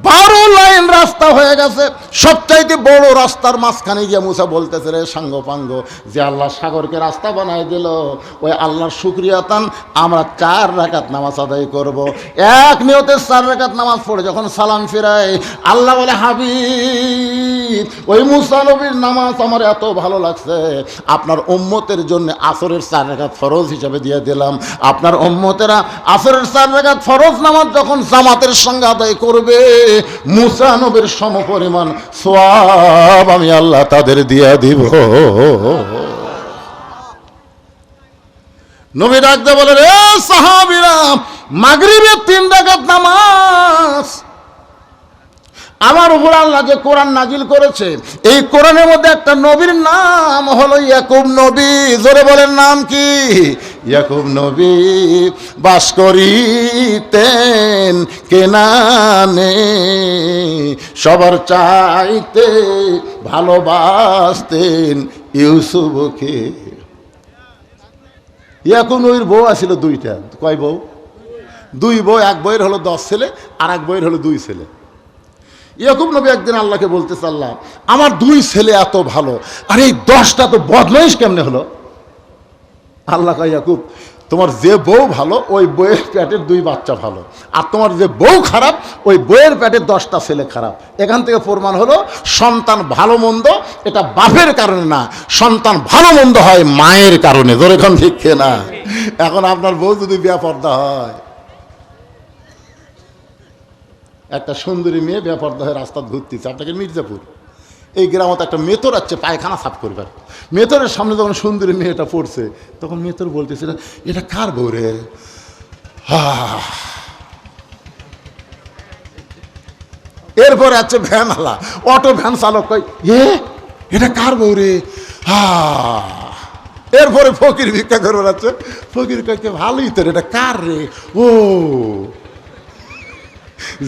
12 লাইন রাস্তা হয়ে গেছে। সবচাইতে বড় রাস্তার মাঝখানে গিয়ে মুসা বলতেছে, রে সাঙ্গ পাঙ্গ, যে আল্লাহ সাগরকে রাস্তা বানাই দিল, ওই আল্লাহর শুকরিয়া তান আমরা 4 রাকাত নামাজ আদায় করব। এক নিয়তে 4 রাকাত নামাজ পড়ে যখন সালাম ফিরায়, আল্লাহ বলে, হাবিব ওই মুসা নবীর নামাজ আমার এত ভালো লাগছে, আপনার উম্মতের জন্য আসরের 4 রাকাত ফরজ হিসাবে দিয়ে দিলাম। আপনার উম্মতেরা আসরের 4 রাকাত ফরজ নামাজ যখন জামাতের সঙ্গে আদায় করবে, মুসা নবীর সমপরিমাণ সওয়াব আমি আল্লাহ তাদের দিয়া দিব। নবী ডাকতে বলে, রে সাহাবীরা, মাগরিবের 3 রাকাত নামাজ আমার উপর আল্লাহ যে কোরআন নাজিল করেছে, এই কোরআনের মধ্যে একটা নবীর নাম হলো ইয়াকুব নবী। জোরে বলেন, নাম কি? ইয়াকুব নবী বাস করিতেন কেনানে, সবার চাইতে ভালোবাসতেন ইউসুফকে। ইয়াকুব নবীর বউ আছিল 2টা। কয় বউ? 2 বউ। এক বউয়ের হলো 10 ছেলে, আর এক বউয়ের হলো 2 ছেলে। ইয়াকুব নবী একদিন আল্লাহকে বলতেছে, আল্লাহ আমার 2 ছেলে এত ভালো, আর এই 10টা তো বদমাইশ কেমনে হলো? আল্লাহ কয়, ইয়াকুব তোমার যে বউ ভালো, ওই বউয়ের পেটের 2 বাচ্চা ভালো, আর তোমার যে বউ খারাপ, ওই বউয়ের পেটের 10টা ছেলে খারাপ। এখান থেকে প্রমাণ হলো সন্তান ভালো মন্দ এটা বাপের কারণে না, সন্তান ভালো মন্দ হয় মায়ের কারণে। যেরকম ঠিক না? এখন আপনার বউ যদি বেপর্দা হয়, একটা সুন্দরী মেয়ে বেপর্দা হয়ে রাস্তা ঘুরতেছে, আপনাকে মির্জাপুর এই গ্রামত একটা মেথর আছে পায়খানা সাফ করবার। মেথরের সামনে যখন সুন্দরী মেয়েটা পড়ছে, তখন মেথর বলতেছে, এটা কার বউ রে? এরপরে আছে ভ্যানওয়ালা, অটো ভ্যান চালক, কই এটা কার বউ রে? এরপরে ফকির ভিক্ষা করে বেড়াচ্ছে, ফকির কয়েকে ভালোই তোর, এটা কার রে? ও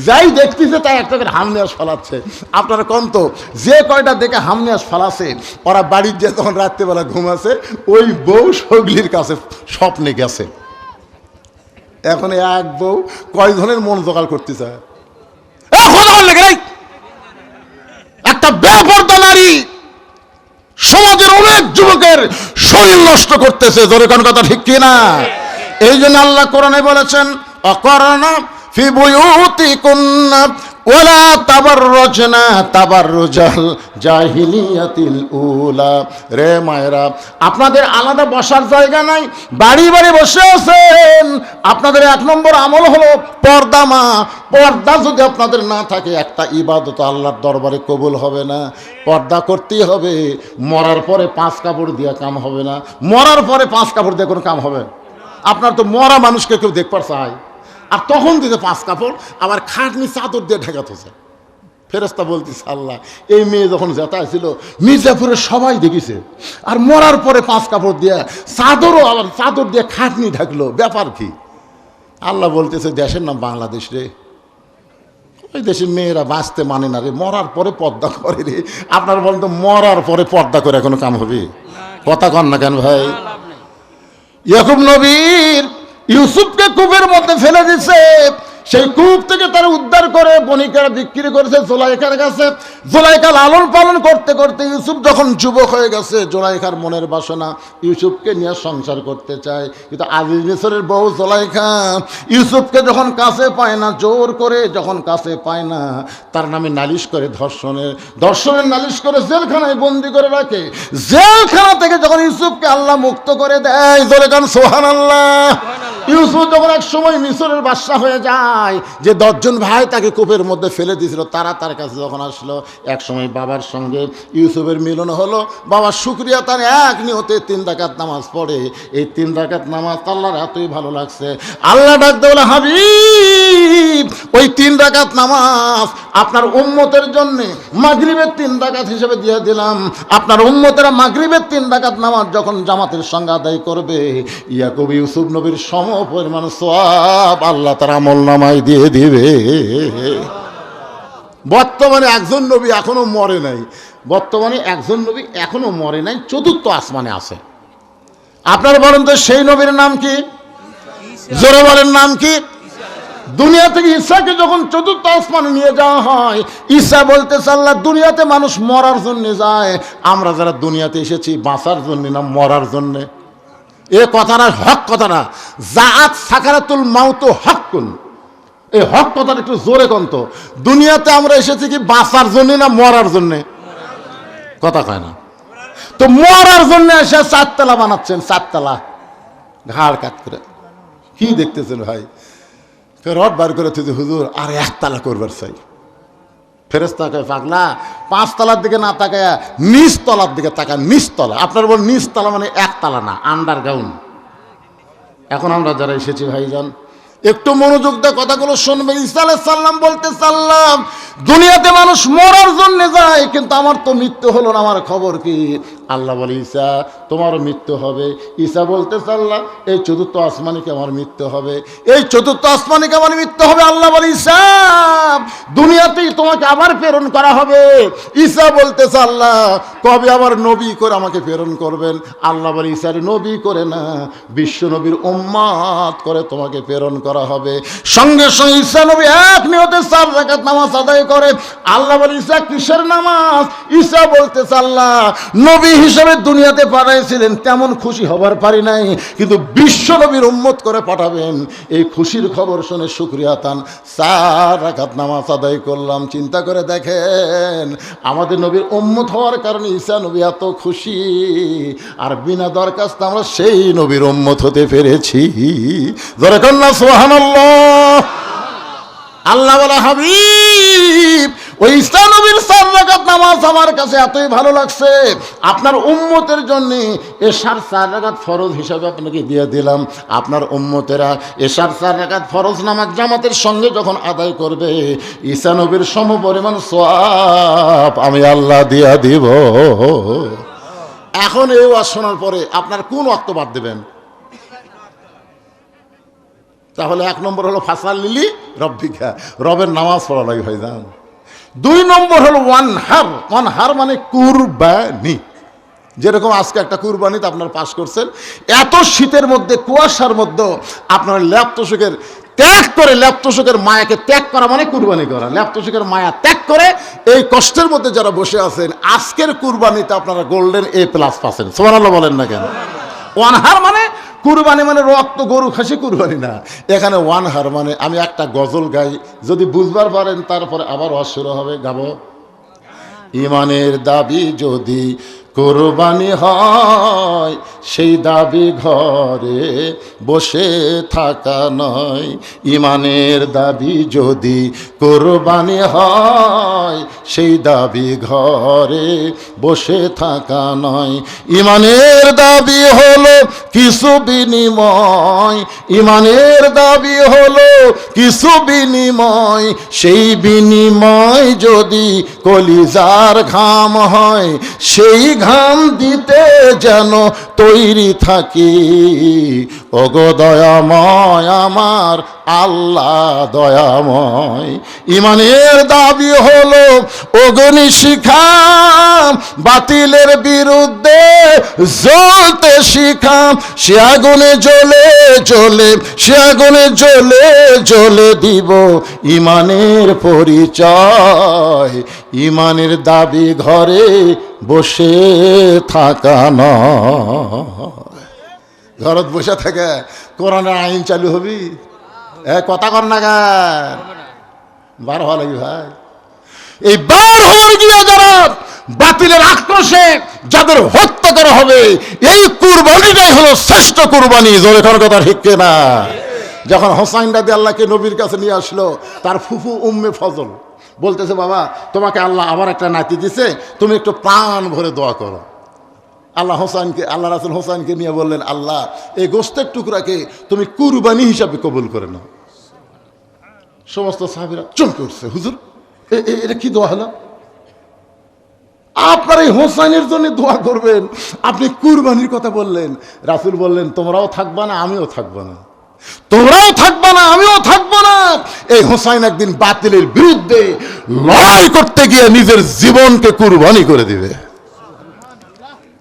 যাই দেখতেছে তাই একটা করে হামনিয়াস ফেলাচ্ছে। আপনারা কোন তো যে কয়টা দেখে হামনিয়াস ফেলাছে ওরা বাড়ির যে তখন রাত্রেবেলা ঘুমাছে ওই বউ সগলির কাছে স্বপ্নে গেছে। এখন এক বউ কয়জনের মন জোগাড় করতে চায়। একটা বেপরদা নারী সমাজের অনেক যুবকের শরীর নষ্ট করতেছে, জোরে কোন কথা ঠিক কিনা? এই জন্য আল্লাহ কোরআনে বলেছেন অকরনা ফি বুয়ুতিকুন্না ওয়ালা তাবাররুজনা তাবাররুজাল জাহিলিয়াতিল উলা। রে মায়েরা, আপনাদের আলাদা বসার জায়গা নাই, বাড়ি বাড়ি বসে আছেন। আপনাদের এক নম্বর আমল হলো পর্দা। পর্দা যদি আপনাদের না থাকে একটা ইবাদত আল্লাহর দরবারে কবুল হবে না। পর্দা করতেই হবে। মরার পরে 5 কাপড় দিয়ে কাম হবে না। মরার পরে 5 কাপড় দিয়ে কোনো কাম হবে? আপনার তো মরা মানুষকে কেউ দেখবার চায়, আর তখন দিতে 5 কাপড়, আবার খাটনি চাদর দিয়ে ঢেকাতে চায়। ফেরেশতা বলতেছে আল্লাহ, এই মেয়ে যখন জেতা ছিল মির্জাপুরে সবাই দেখিছে, আর মরার পরে 5 কাপড় দিয়ে চাদরও আবার চাদর দিয়ে খাটনি ঢাকলো, ব্যাপার কি? আল্লাহ বলতেছে দেশের নাম বাংলাদেশ রে, ওই দেশের মেয়েরা বাঁচতে মানে না রে, মরার পরে পর্দা করে রে। আপনার বলেন তো মরার পরে পর্দা করে এখনো কাম হবে? কথা কন না কেন ভাই? ইয়াকুব নবীর ইউসুফকে কূপের মধ্যে ফেলে দিছে, সেই কূপ থেকে তারা উদ্ধার করে বণিকেরা বিক্রি করেছে জুলাইখার কাছে। জুলাইখা লালন পালন করতে করতে ইউসুফ যখন যুবক হয়ে গেছে, জুলাইখার মনের বাসনা ইউসুফকে নিয়ে সংসার করতে চায়। কিন্তু আজিজ মিসরের বউ জুলাইখা ইউসুফকে যখন কাছে পায় না, জোর করে যখন কাছে পায় না, তার নামে নালিশ করে ধর্ষণের নালিশ করে জেলখানায় বন্দি করে রাখে। জেলখানা থেকে যখন ইউসুফকে আল্লাহ মুক্ত করে দেয়, জোরে গান সুবহানাল্লাহ। ইউসুফ যখন এক সময় মিসরের বাদশা হয়ে যায়, যে 10 জন ভাই তাকে কূপের মধ্যে ফেলে দিয়েছিল, তারা তার কাছে যখন আসলো, এক সময় বাবার সঙ্গে ইউসুফের মিলন হলো। বাবার শুকরিয়া তার এক নিয়তে 3 রাকাত নামাজ পড়ে। এই 3 রাকাত নামাজ আল্লাহর এতই ভালো লাগছে, আল্লাহ ডাকতে বলে হাবিব ওই 3 রাকাত নামাজ আপনার উম্মতের জন্য মাগরিবের 3 রাকাত হিসেবে দিয়ে দিলাম। আপনার উম্মতেরা মাগরিবের 3 রাকাত নামাজ যখন জামাতের সঙ্গে আদায় করবে, ইয়াকুব ইউসুফ নবীর সম পরিমাণ সওয়াব আল্লাহ তার আমলনামায় দিয়ে দিবে। বর্তমানে একজন নবী এখনো মরে নাই, চতুর্থ আসমানে আছে। আপনারা বলেন তো সেই নবীর নাম কি? জোরে বলেন নাম কি? দুনিয়া থেকে ঈসাকে যখন চতুর্থ আসমানে নিয়ে যাওয়া হয়, ঈসা বলতেছে আল্লাহ দুনিয়াতে মানুষ মরার জন্য যায়, আমরা যারা দুনিয়াতে এসেছি বাঁচার জন্য না মরার জন্যে। এ কথাটা হক কথা না, জাআত সাকারাতুল মাউত হকুন, এই হক কথাটা একটু জোরে কন্ত। দুনিয়াতে আমরা এসেছি কি বাঁচার জন্য না মরার জন্যে? কথা কয় না তো। মরার জন্য এসে 4 তলা বানাচ্ছেন, 4 তলা ঘাড় কাট করে। কি দেখতেছেন ভাই? রড বার করে তুই হুজুর আর 1 তলা করবার চাই। ফেরেশতা কয় পাগলা, 5 তলার দিকে না তাকায় নিচ তলার দিকে তাকায়। নিচ তলা, আপনার বল নিচ তলা মানে 1 তলা না, আন্ডারগ্রাউন্ড। এখন আমরা যারা এসেছি ভাইজান, একটু মনোযোগ দিয়ে কথাগুলো শুনবেন। ঈসা আলাইহিস সালাম বলতে চাল্লাম দুনিয়াতে মানুষ মরার জন্য যায়, কিন্তু আমার তো মৃত্যু হলো না, আমার খবর কি? আল্লাহ বলে ঈসা তোমারও মৃত্যু হবে। ঈসা বলতে চাল্লাম এই চতুর্থ আসমানিকে আমার মৃত্যু হবে, এই চতুর্থ আসমানিকে আমার মৃত্যু হবে। আল্লাহ বলে ঈসা দুনিয়াতেই তোমাকে আবার প্রেরণ করা হবে। ঈসা বলতে চাল্লাহ কবে আবার নবী করে আমাকে প্রেরণ করবেন? আল্লাহ বলে ঈসার নবী করে না, বিশ্ব নবীর উম্মত করে তোমাকে প্রেরণ করা হবে। সঙ্গে সঙ্গে ঈসা নবী এক নিয়তে 4 রাকাত নামাজ আদায় করে। আল্লাহ বলে ঈসা কিসের নামাজ? ঈসা বলতে আল্লাহ নবী হিসেবে দুনিয়াতে পাঠাইছিলেন, তেমন খুশি হবার পারি নাই, কিন্তু বিশ্ব নবীর উম্মত করে পাঠাবেন, এই খুশির খবর শুনে শুকরিয়া তান 4 রাকাত নামাজ আদায় করলাম। চিন্তা করে দেখেন, আমাদের নবীর উম্মত হওয়ার কারণে ঈসা নবী এত খুশি, আর বিনা দরখাস্তে আমরা সেই নবীর উম্মত হতে পেরেছি। জোরে কন্না সুবহানাল্লাহ। আল্লাহ বলে হাবিব ওই ঈসা নবীর 4 রাকাত নামাজ আমার কাছে এতই ভালো লাগছে, আপনার উম্মতের জন্য এশার 4 রাকাত ফরজ হিসাবে আপনাকে দিয়ে দিলাম। আপনার উম্মতেরা এশার 4 রাকাত ফরজ নামাজ জামাতের সঙ্গে যখন আদায় করবে, ঈসা নবীর সমপরিমাণ সওয়াব আমি আল্লাহ দিয়া দিব। এখন এই ওয়াজ শোনার পরে আপনার কোন ওয়াক্ত বাদ দেবেন? তাহলে 1 নম্বর হলো ফাসাল লিলি রব্বিকা, রবের নামাজ পড়া লাগে ভাইজান। 2 নম্বর হলো ওয়ানহার মানে কুরবানি। যেরকম আজকে একটা কুরবানিতে আপনারা পাশ করছেন, এত শীতের মধ্যে কুয়াশার মধ্যে আপনারা ল্যাপটসকের ত্যাগ করে, ল্যাপটসকের মায়াকে ত্যাগ করা মানে কুরবানি করা। ল্যাপটসকের মায়া ত্যাগ করে এই কষ্টের মধ্যে যারা বসে আছেন, আজকের কুরবানিতে আপনারা গোল্ডেন A+ পাচ্ছেন। সুবহানাল্লাহ বলেন না কেন? ওয়ানহার মানে কুরবানি মানে রক্ত গরু খাসি কুরবানি না। এখানে ওয়ানহার মানে আমি একটা গজল গাই, যদি বুঝবার পারেন তারপরে আবার ওয়াজ শুরু হবে, গাবো। ইমানের দাবি যদি কুরবানি হয়, সেই দাবি ঘরে বসে থাকা নয়। ইমানের দাবি যদি কুরবানি হয়, সেই দাবি ঘরে বসে থাকা নয়। ইমানের দাবি হলো কিছু বিনিময়, ইমানের দাবি হলো কিছু বিনিময়। সেই বিনিময় যদি কলিজার ঘাম হয়, সেই ঘাম দিতে যেন তৈরি থাকি। ওগো দয়াময় আমার আল্লাহ দয়াময়। ইমানের দাবি হলো অগ্নিশিখা, বাতিলের বিরুদ্ধে জ্বলতে শিখা। সে আগুনে জ্বলে জ্বলে, সে আগুনে জ্বলে জ্বলে দিব ইমানের পরিচয়। ইমানের দাবি ঘরে বসে থাকা নয়। ঘরত বসে থাকে কোরআনের আইন চালু হবি, কথা কর না গান বার হওয়া লাগি ভাই। এই বার হওয়ার গিয়ে যারা বাতিলের আক্রোশে যাদের হত্যা করা হবে, এই কুরবানিটাই হলো শ্রেষ্ঠ কুরবানি। জোরে কোন কথা ঠিক না? যখন হোসাইন রাদিয়াল্লাহকে নবীর কাছে নিয়ে আসলো, তার ফুফু উম্মে ফজল বলতেছে, বাবা তোমাকে আল্লাহ আবার একটা নাতি দিছে, তুমি একটু প্রাণ ভরে দোয়া করো। আল্লাহ রাসূল হোসাইনকে নিয়ে বললেন, আল্লাহ এই গোস্তের টুকরাকে তুমি কুরবানি হিসাবে কবুল করে নাও। সমস্ত সাহাবীরা চমকে উঠছে, হুজুর এটা কি দোয়া হলো? আপনার এই হোসাইনের জন্য দোয়া করবেন, আপনি কুরবানির কথা বললেন। রাসূল বললেন, তোমরাও থাকবা না আমিও থাকবো না, তোমরাও থাকবা না আমিও থাকবো না। এই হোসাইন একদিন বাতিলের বিরুদ্ধে লড়াই করতে গিয়ে নিজের জীবনকে কুরবানি করে দিবে।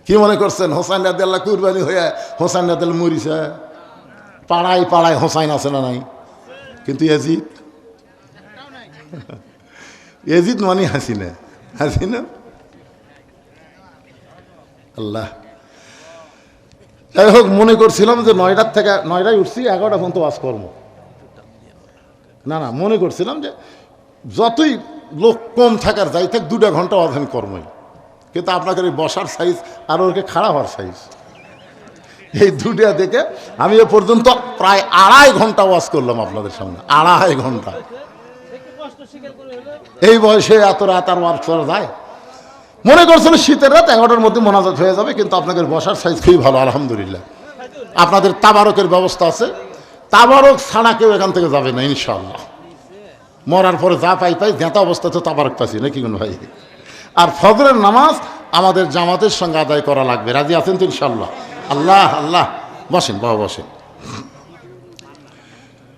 কি মনে করছেন হোসাইন রাদিয়াল্লাহু কুরবানি হয়ে হোসাইন রাদিয়াল্লাহু মরিছে? পাড়ায় পাড়ায় হোসাইন আছে না নাই? কিন্তু এজিদ মানে হাসিনা, হাসিনা আল্লাহ। যাই হোক, মনে করছিলাম যে 9টার থেকে 9টায় উঠছি, 11টা পর্যন্ত ওয়াজ কর্ম না, মনে করছিলাম যে যতই লোক কম থাকার যাই থাক 2 ঘন্টা ওয়াজ আমি কর্মই। কিন্তু আপনাদের এই বসার সাইজ আর ওকে খাড়া হওয়ার সাইজ, এই 2টা দেখে আমি এ পর্যন্ত প্রায় 2.5 ঘন্টা ওয়াজ করলাম আপনাদের সামনে। 2.5 ঘন্টা। এই বয়সে এত রাত আর ওয়াজ করা যায়? মনে করছিল শীতের রাত 11টার মধ্যে মোনাজাত হয়ে যাবে, কিন্তু আপনাদের বসার সাইজ খুবই ভালো আলহামদুলিল্লাহ। আপনাদের তাবারকের ব্যবস্থা আছে, তাবারক ছাড়া কেউ এখান থেকে যাবে না ইনশাআল্লাহ। মরার পরে যা পাই গেঁতা অবস্থাতে তাবারক পাচ্ছি না কি কোনো ভাই। আর ফজরের নামাজ আমাদের জামাতের সঙ্গে আদায় করা লাগবে, রাজি আছেন তো ইনশাআল্লাহ? আল্লাহ আল্লাহ। বসেন বাবা বসেন।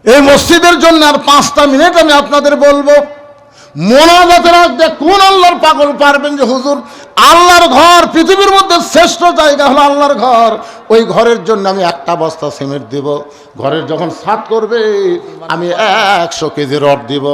এই মসজিদের জন্য আর 5টা মিনিট আমি আপনাদের বলবো। মোনাজাতের মধ্যে কোন আল্লাহর পাগল পারবেন যে হুজুর আল্লাহর ঘর, পৃথিবীর মধ্যে শ্রেষ্ঠ জায়গা হলো আল্লাহর ঘর, ওই ঘরের জন্য আমি 1টা বস্তা সিমেন্ট দিব, ঘরের যখন ছাদ করবে আমি 100 কেজি রড দিব।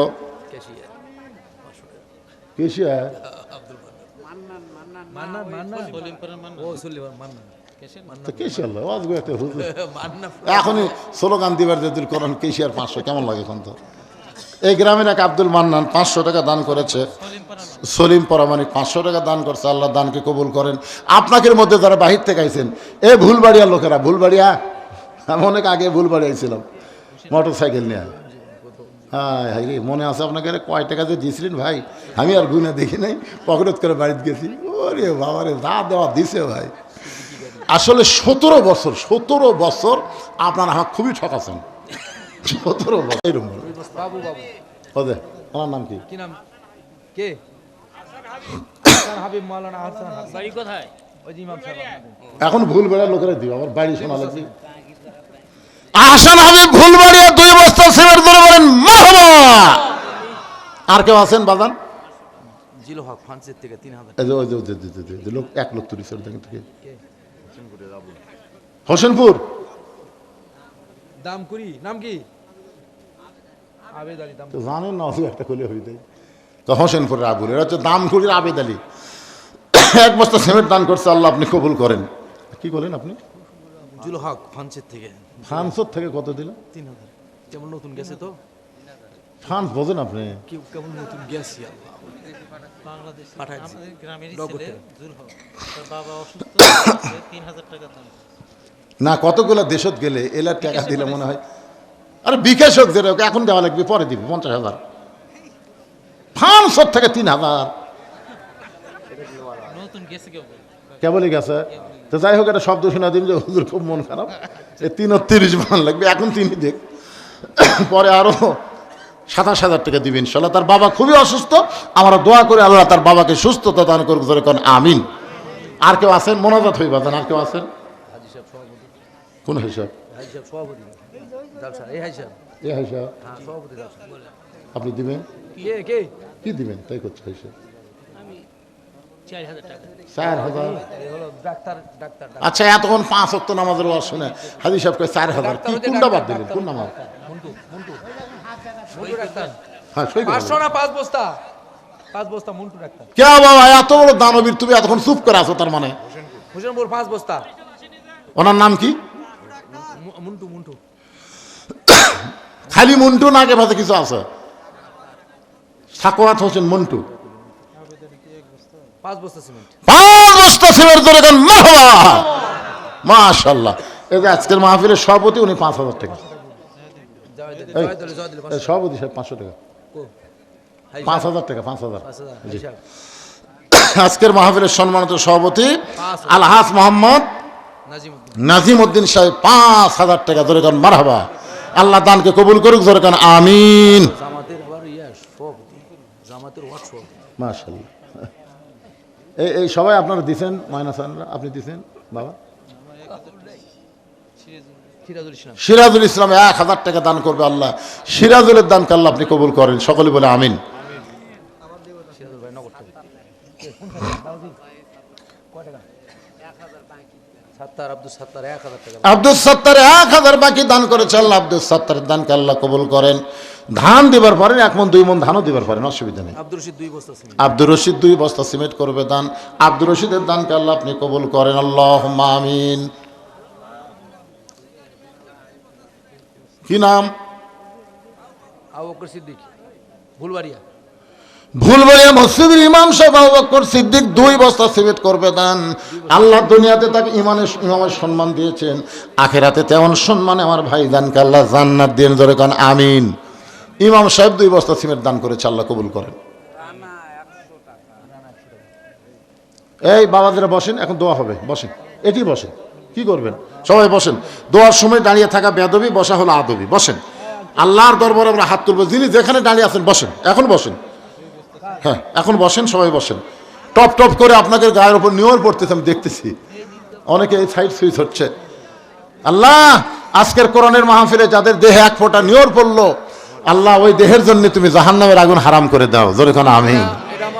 এখনই স্লোগান দিবার যদি করেন কেশিয়ার 500 কেমন লাগে এখন? তো এই গ্রামের এক আব্দুল মান্নান 500 টাকা দান করেছে, সলিম পরামানিক 500 টাকা দান করছে। আল্লাহ দানকে কবুল করেন। আপনাদের মধ্যে যারা বাহির থেকে আইছেন, এই ভুলবাড়িয়ার লোকেরা, ভুলবাড়িয়া আমি অনেক আগে ভুলবাড়ি আইছিলাম মোটর সাইকেল নিয়ে। হ্যাঁ মনে আছে আপনাকে কয় টাকা যে দিয়েছিলেন ভাই? আমি আর গুনে দেখি নাই, পকেট করে বাড়িতে গেছি। ওরে বাবারে যা দেওয়া দিছে ভাই। আসলে 17 বছর আপনারা আমাকে খুবই ঠকাচ্ছেন। 17 বছর। আমার নাম কি? এখন ভুল বেড়ার লোকেরা দিব, আমার বাড়ি শোনা লাগবে। আহসান হাবিব ভুলবাড়িয়া 2 আর কেউ আছেন বাজান? জিলো হক ফ্রান্সের থেকে 3000। এই যে ওই যে লোক 1 লক্ষ 30 টাকা থেকে হোসেনপুর দাম করি নাম কি? আবেদ আলী দাম। তো জানেন না অসু একটা খুলে হইতে তো হোসেনপুরের আবুল, এরা হচ্ছে দামকুড়ির আবেদ আলী। 1 বস্তা সিমেন্ট দান করছে, আল্লাহ আপনি কবুল করেন। কি বলেন আপনি? জিলো হক ফ্রান্সের থেকে। ফ্রান্সের থেকে কত দিল? 3000। কেমন নতুন গেছে তো? ফ্রান্স বোঝেন আপনি? কেমন নতুন গেছি আল্লাহ। বাংলাদেশ পাঠাই দিছি। আমাদের গ্রামেরই নগদ ছেলে টাকা। জুলহক, তার বাবা অসুস্থ, 3000 টাকা দাম। না কতগুলো দেশত গেলে এলার টাকা দিলে মনে হয় আরে বিকাশ হোক যেটা হোক, এখন দেওয়া লাগবে, পরে দিবি 50,000। ফ্রান্সের থেকে 3000 নতুন গেছে কেউ বলে। কেবলই গেছে। তো যাই হোক, একটা শব্দ শোনা দিন যে হুজুর খুব মন খারাপ, 330 মান লাগবে, এখন তিনি দেখ, পরে আরো 27,000 টাকা দিবেন ইনশাল্লাহ। তার বাবা খুবই অসুস্থ, আমরা দোয়া করে আল্লাহ তার বাবাকে সুস্থতা দান করুক, ধরে কোন আমিন। আর কেউ আছেন? মোনাজাত হইবা দেন। আর কেউ আছেন? হাজি সাহেব সভাপতি। কোন হিসাব? হাজি সাহেব সভাপতি জালসা। এই হাজি সাহেব। এ হিসাব হ্যাঁ সভাপতি জালসা। আপনি দিবেন? কে কি দিবেন তাই করছে হিসাব? আমি 4000 টাকা। 4,000। এই হলো ডাক্তার। আচ্ছা, এতক্ষণ 5 ওয়াক্ত নামাজের ওয়াজ শুনে হাজি সাহেব কয় 4,000, কি কোনটা বাদ দিলেন? কোন নামাজ? মন্টু ডাক্তার। হ্যাঁ সই করে 500 না 5 বস্তা। 5 বস্তা মন্টু ডাক্তার। কে বাবা এত বড় দানবীর, তুমি এতক্ষণ চুপ করে আছো তার মানে? হোসেনপুর 5 বস্তা। ওনার নাম কি? মন্টু। খালি মন্টু না, আগে ভাতে কিছু আছে? সাকোয়াত হোসেন মন্টু। 5 বস্তা সিমেন্ট। 5 বস্তা সিমেন্ট ধরে দেন, মারহাবা, মাশাআল্লাহ। এই যে আজকের মাহফিলের সভাপতি, উনি 5,000 টাকা। এই, এই সভাপতি সাহেব 500 টাকা। 5,000 টাকা, 5,000। জি। আজকের মাহফিলের সম্মানিত সভাপতি আলহাজ মোহাম্মদ নাজিম উদ্দিন সাহেব 5,000 টাকা ধরে দেন, মারহাবা। আল্লাহ দানকে কবুল করুক, ধরে দেন আমিন। জামাতের আবার সভাপতি, জামাতের ওয়ার্ড সভাপতি। মাশাআল্লাহ। এই সবাই আপনারা দিছেন, ময়না সানরা আপনি দিছেন বাবা? সিরাজুল ইসলাম 1,000 টাকা দান করবে আল্লাহ। সিরাজুলের দানকে আল্লাহ আপনি কবুল করেন, সকলে বলে আমিন। আব্দুল সত্তার 1,000 বাকি দান করেছে আল্লাহ। আব্দুল সত্তারের দানকে আল্লাহ কবুল করেন। ধান দিবার পারেন, 1 মণ 2 মণ ধানও দিবার পারেন, অসুবিধা নেই। আব্দুর রশিদ 2 বস্তা সিমেন্ট। আব্দুর রশিদ 2 বস্তা সিমেন্ট করবে দান। আব্দুর রশিদের দানকে আল্লাহ আপনি কবুল করেন, আল্লাহুম্মা আমিন। কি নাম? আবু বকর সিদ্দিক, ফুলবাড়িয়া। ভুলবাড়িয়া মসজিদের ইমাম সাহেব আবু বকর সিদ্দিক 2 বস্তা সিমেন্ট করবে দান। আল্লাহ দুনিয়াতে তাকে ইমামের সম্মান দিয়েছেন, আখিরাতে তেমন সম্মানে আমার ভাই দানকে আল্লাহ জান্নাত দিয়ে, ধরে কান আমিন। ইমাম সাহেব 2 বস্তা সিমেন্ট দান করেছে, আল্লাহ কবুল করেন। এই বাবাদের বসেন, এখন দোয়া হবে, বসেন, এটি বসেন। কি করবেন? সবাই বসেন। দোয়ার সময় দাঁড়িয়ে থাকা বেয়াদবি, বসা হলো আদবি। বসেন, আল্লাহর দরবারে আমরা হাত তুলবো। যিনি যেখানে দাঁড়িয়ে আছেন বসেন, এখন বসেন। হ্যাঁ এখন বসেন, সবাই বসেন। টপ টপ করে আপনাদের গায়ের উপর নিয়র পড়তেছে, আমি দেখতেছি অনেকে এই সাইড সুইচ হচ্ছে। আল্লাহ আজকের কোরআনের মাহফিলে যাদের দেহে 1 ফোঁটা নিয়র পড়লো, আল্লাহ ওই দেহের জন্য তুমি জাহান্নামের আগুন হারাম করে দাও, জোরে কোন আমিন।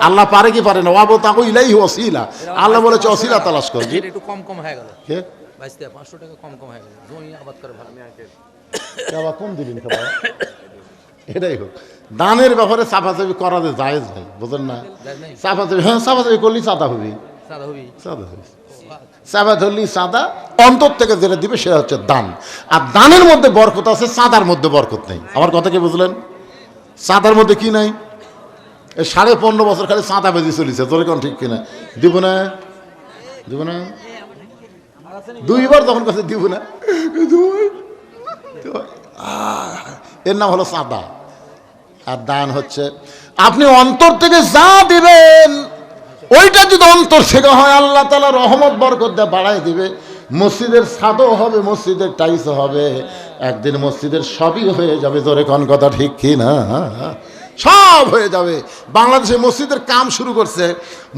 আল্লাহ পারে কি পারে না? ওয়াবো তাকু ইলাইহি ওসিলা, আল্লাহ বলেছে ওসিলা তালাশ কর। জি একটু কম হয়ে গেল। কে? 500 টাকা কম হয়ে গেল। জমি আবাদ করে ভালো। বাবা কম দিলেন বাবা, এটাই হোক। দানের ব্যাপারে চাপাচাপি করা যায় ভাই, বুঝলেন না? চাপাচাপি, হ্যাঁ চাপাচাপি করলেই চাঁদা হবে, চাঁদা হবে। চাঁদা ধরলেই চাঁদা, অন্তর থেকে যেটা দিবে সেটা হচ্ছে দান। আর দানের মধ্যে বরকত আছে, চাঁদার মধ্যে বরকত নেই। আমার কথা কি বুঝলেন? চাঁদার মধ্যে কি নাই? এই 15.5 বছর খালি চাঁদা বেজি চলেছে, তোর কোন ঠিক কিনা? দিব না, দিব না, 2 বার যখন কাছে দিব না, এর নাম হলো চাঁদা। আর দান হচ্ছে আপনি অন্তর থেকে যা দিবেন, ওইটা যদি অন্তর থেকে হয়, আল্লাহ তাআলা রহমত বরকত দিয়ে বাড়াই দিবে। মসজিদের ছাদও হবে, মসজিদের টাইলসও হবে, একদিন মসজিদের সবই হয়ে যাবে। জোরে কোন কথা ঠিক কি না? সব হয়ে যাবে। বাংলাদেশে মসজিদের কাম শুরু করছে,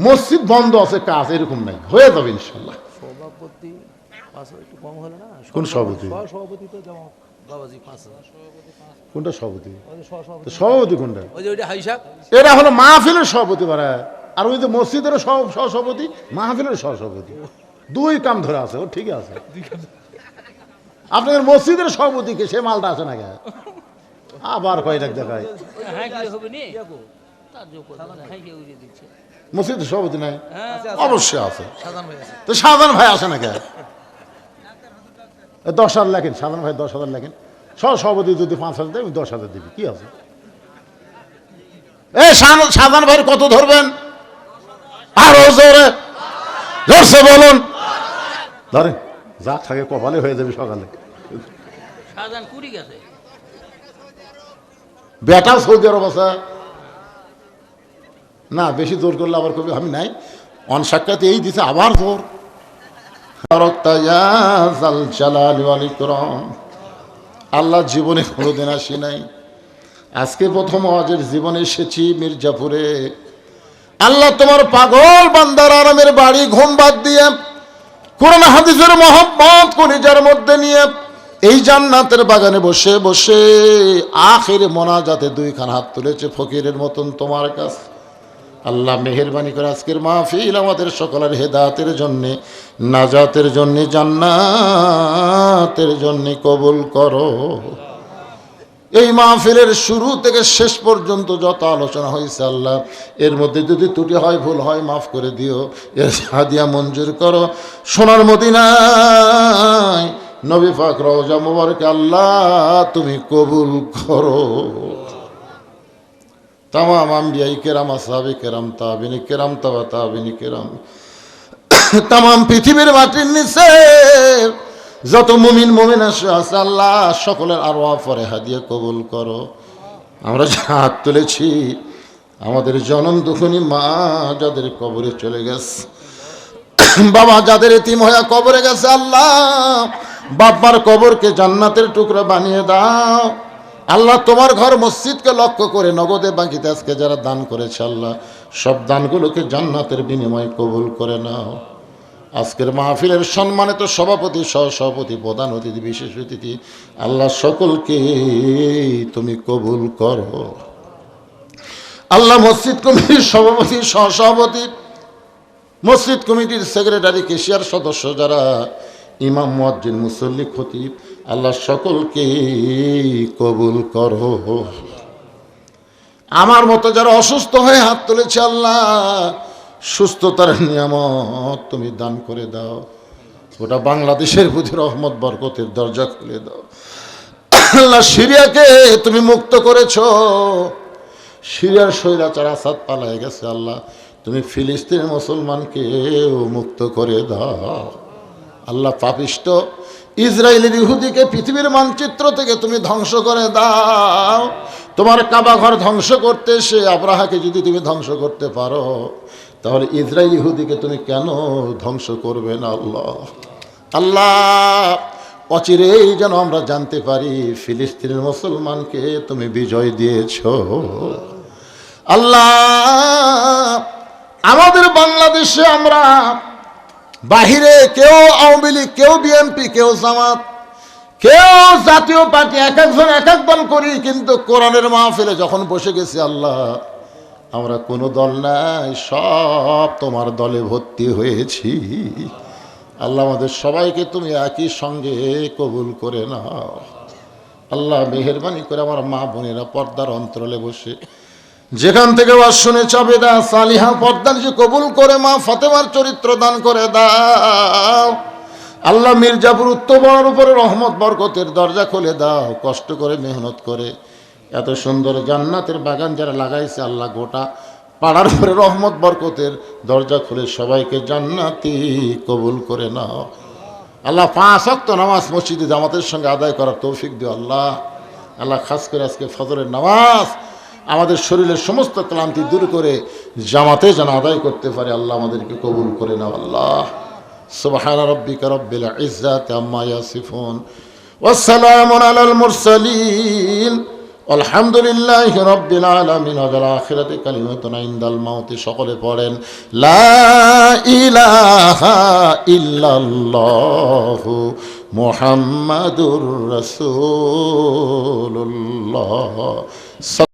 মসজিদ বন্ধ আছে, কাজ এরকম নাই, হয়ে যাবে ইনশাল্লাহ। সভাপতি একটু কম হলো না? কোন সভাপতি? সভাপতি তো বাবাজি 5,000 কোনটা সভাপতি? ওই যে সভাপতি তো সভাপতি কোনটা? ওই যে ওইটা হাইসাব এরা হলো মাহফিলের সভাপতি বারা, আর ওই যে মসজিদের সহসভাপতি, মাহফিলের সহসভাপতি, দুই কাম ধরে আছে। ও ঠিক আছে, আপনাদের মসজিদের সভাপতিকে সে মালটা আছে না কে? আবার কয় লাখ দেখায় হ্যাঁ কি হবে নি তার যোগ করবে না, হ্যাঁ কি উড়িয়ে দিচ্ছে। মসজিদের সভাপতি নাই? আছে অবশ্যই আছে। সাধারণ ভাই আছে তো সাধারণ ভাই আসে না কে? 10,000 লেখেন, সাধারণ ভাই 10,000 লেখেন, সভাপতি যদি 5,000 দেয় 10,000 দিবি, কি আছে? এই সাধারণ ভাইয়ের কত ধরবেন? আরো জোরে জোরসে বলুন। ধরেন, যা থাকে কপালে হয়ে যাবে সকালে। সাধারণ কুড়ি গেছে বেটা সৌদি আরব আছে না, বেশি জোর করলে আবার কবি আমি নাই, অন সাক্ষাতে এই দিছে আবার জোর। আল্লাহ জীবনে কোনোদিন আসি নাই, আজকে প্রথম ওয়াজের জীবনে এসেছি মির্জাপুরে। আল্লাহ তোমার পাগল বান্দার আরামের বাড়ি ঘুম বাদ দিয়ে কোরআন হাদিসের মহব্বত কলিজার মধ্যে নিয়ে এই জান্নাতের বাগানে বসে বসে আখির মোনাজাতে দুইখান হাত তুলেছে ফকিরের মতন তোমার কাছে। আল্লাহ মেহেরবানি করে আজকের মাহফিল আমাদের সকলের হেদায়েতের জন্যে, নাজাতের জন্যে, জান্নাতের জন্যে কবুল করো। এই মাহফিলের শুরু থেকে শেষ পর্যন্ত যত আলোচনা হয়েছে আল্লাহ, এর মধ্যে যদি ত্রুটি হয়, ভুল হয়, মাফ করে দিও। এর হাদিয়া মঞ্জুর করো। সোনার মদিনায় নবী পাক রওজা মুবারকে আল্লাহ তুমি কবুল করো। তামাম আম্বিয়াই কেরাম, আসহাবে কেরাম, তাবিনী কেরাম, তাবা তাবিনী কেরাম, তামাম পৃথিবীর মাটির নিচে যত মুমিন মুমিন আছে আল্লাহ সকলের আরওয়াহ ফরেহা দিয়ে কবুল করো। আমরা যে হাত তুলেছি আমাদের জনম দুঃখিনী মা যাদের কবরে চলে গেছে, বাবা যাদের এতিম হয়ে কবরে গেছে, আল্লাহ বাবার কবরকে জান্নাতের টুকরা বানিয়ে দাও। আল্লাহ তোমার ঘর মসজিদকে লক্ষ্য করে নগদে বাকিতে আজকে যারা দান করেছে আল্লাহ সব দানগুলোকে জান্নাতের বিনিময়ে কবুল করে নাও। আজকের মাহফিলের সম্মানিত সভাপতি, সহসভাপতি, প্রধান অতিথি, বিশেষ অতিথি আল্লাহ সকলকে তুমি কবুল করো। আল্লাহ মসজিদ কমিটির সভাপতি, সহসভাপতি, মসজিদ কমিটির সেক্রেটারি, কেশিয়ার সদস্য যারা, ইমাম, মুয়াজ্জিন, মুসল্লি, খতিব আল্লাহ সকলকে কবুল করো। আমার মতো যারা অসুস্থ হয়ে হাত তুলেছে আল্লাহ সুস্থতার নিয়ামত তুমি দান করে দাও। গোটা বাংলাদেশের প্রতি রহমত বরকতের দরজা খুলে দাও। আল্লাহ সিরিয়াকে তুমি মুক্ত করেছো, সিরিয়ার স্বৈরাচার আসাদ পালায় গেছে, আল্লাহ তুমি ফিলিস্তিনের মুসলমানকেও মুক্ত করে দাও। আল্লাহ পাপিষ্ট ইসরায়েলের ইহুদিকে পৃথিবীর মানচিত্র থেকে তুমি ধ্বংস করে দাও। তোমার কাবা ঘর ধ্বংস করতে সে আব্রাহাকে যদি তুমি ধ্বংস করতে পারো, তাহলে ইসরায়েল ইহুদিকে তুমি কেন ধ্বংস করবে না? আল্লাহ আল্লাহ অচিরেই যেন আমরা জানতে পারি ফিলিস্তিনের মুসলমানকে তুমি বিজয় দিয়েছ। আল্লাহ আমাদের বাংলাদেশে আমরা বাহিরে কেউ আওয়ামী লীগ, কেউ বিএনপি, কেউ জামাত, কেউ জাতীয় পার্টি, এক একজন এক এক দল করি, কিন্তু কোরআনের মাহফিলে যখন বসে গেছি আল্লাহ আমরা কোনো দল নাই, সব তোমার দলে ভর্তি হয়েছি। আল্লাহ আমাদের সবাইকে তুমি একই সঙ্গে কবুল করে নাও। আল্লাহ মেহেরবানি করে আমার মা বোনেরা পর্দার অন্তরালে বসে যেখান থেকে ওয়াজ শুনে চাবেদা সালিহা পর্দার যে কবুল করে মা ফাতেমার চরিত্র দান করে দাও। আল্লাহ মির্জাপুর উত্তর উপরে রহমত বরকতের দরজা খুলে দাও। কষ্ট করে মেহনত করে এত সুন্দর জান্নাতের বাগান যারা লাগাইছে আল্লাহ গোটা পাড়ার উপরে রহমত বরকতের দরজা খুলে সবাইকে জান্নাতি কবুল করে নাও। আল্লাহ 5 ওয়াক্ত নামাজ মসজিদে জামাতের সঙ্গে আদায় করার তৌফিক দিও আল্লাহ। আল্লাহ খাস করে আজকে ফজরের নামাজ আমাদের শরীরের সমস্ত ক্লান্তি দূর করে জামাতে যেন আদায় করতে পারে আল্লাহ আমাদেরকে কবুল করে নাও। আল্লাহ সুবহান রাব্বিকা রব্বিল ইজ্জাতি আম্মা ইয়াসিফুন ওয়া সালামুন আলাল মুরসালিন আলহামদুলিল্লাহি রাব্বিল আলামিন। ওয়াল আখিরাতি কালিমাতুন ইনদাল মাউতি। সকলে পড়েন লা ইলাহা ইল্লাল্লাহু মুহাম্মাদুর রাসূলুল্লাহ।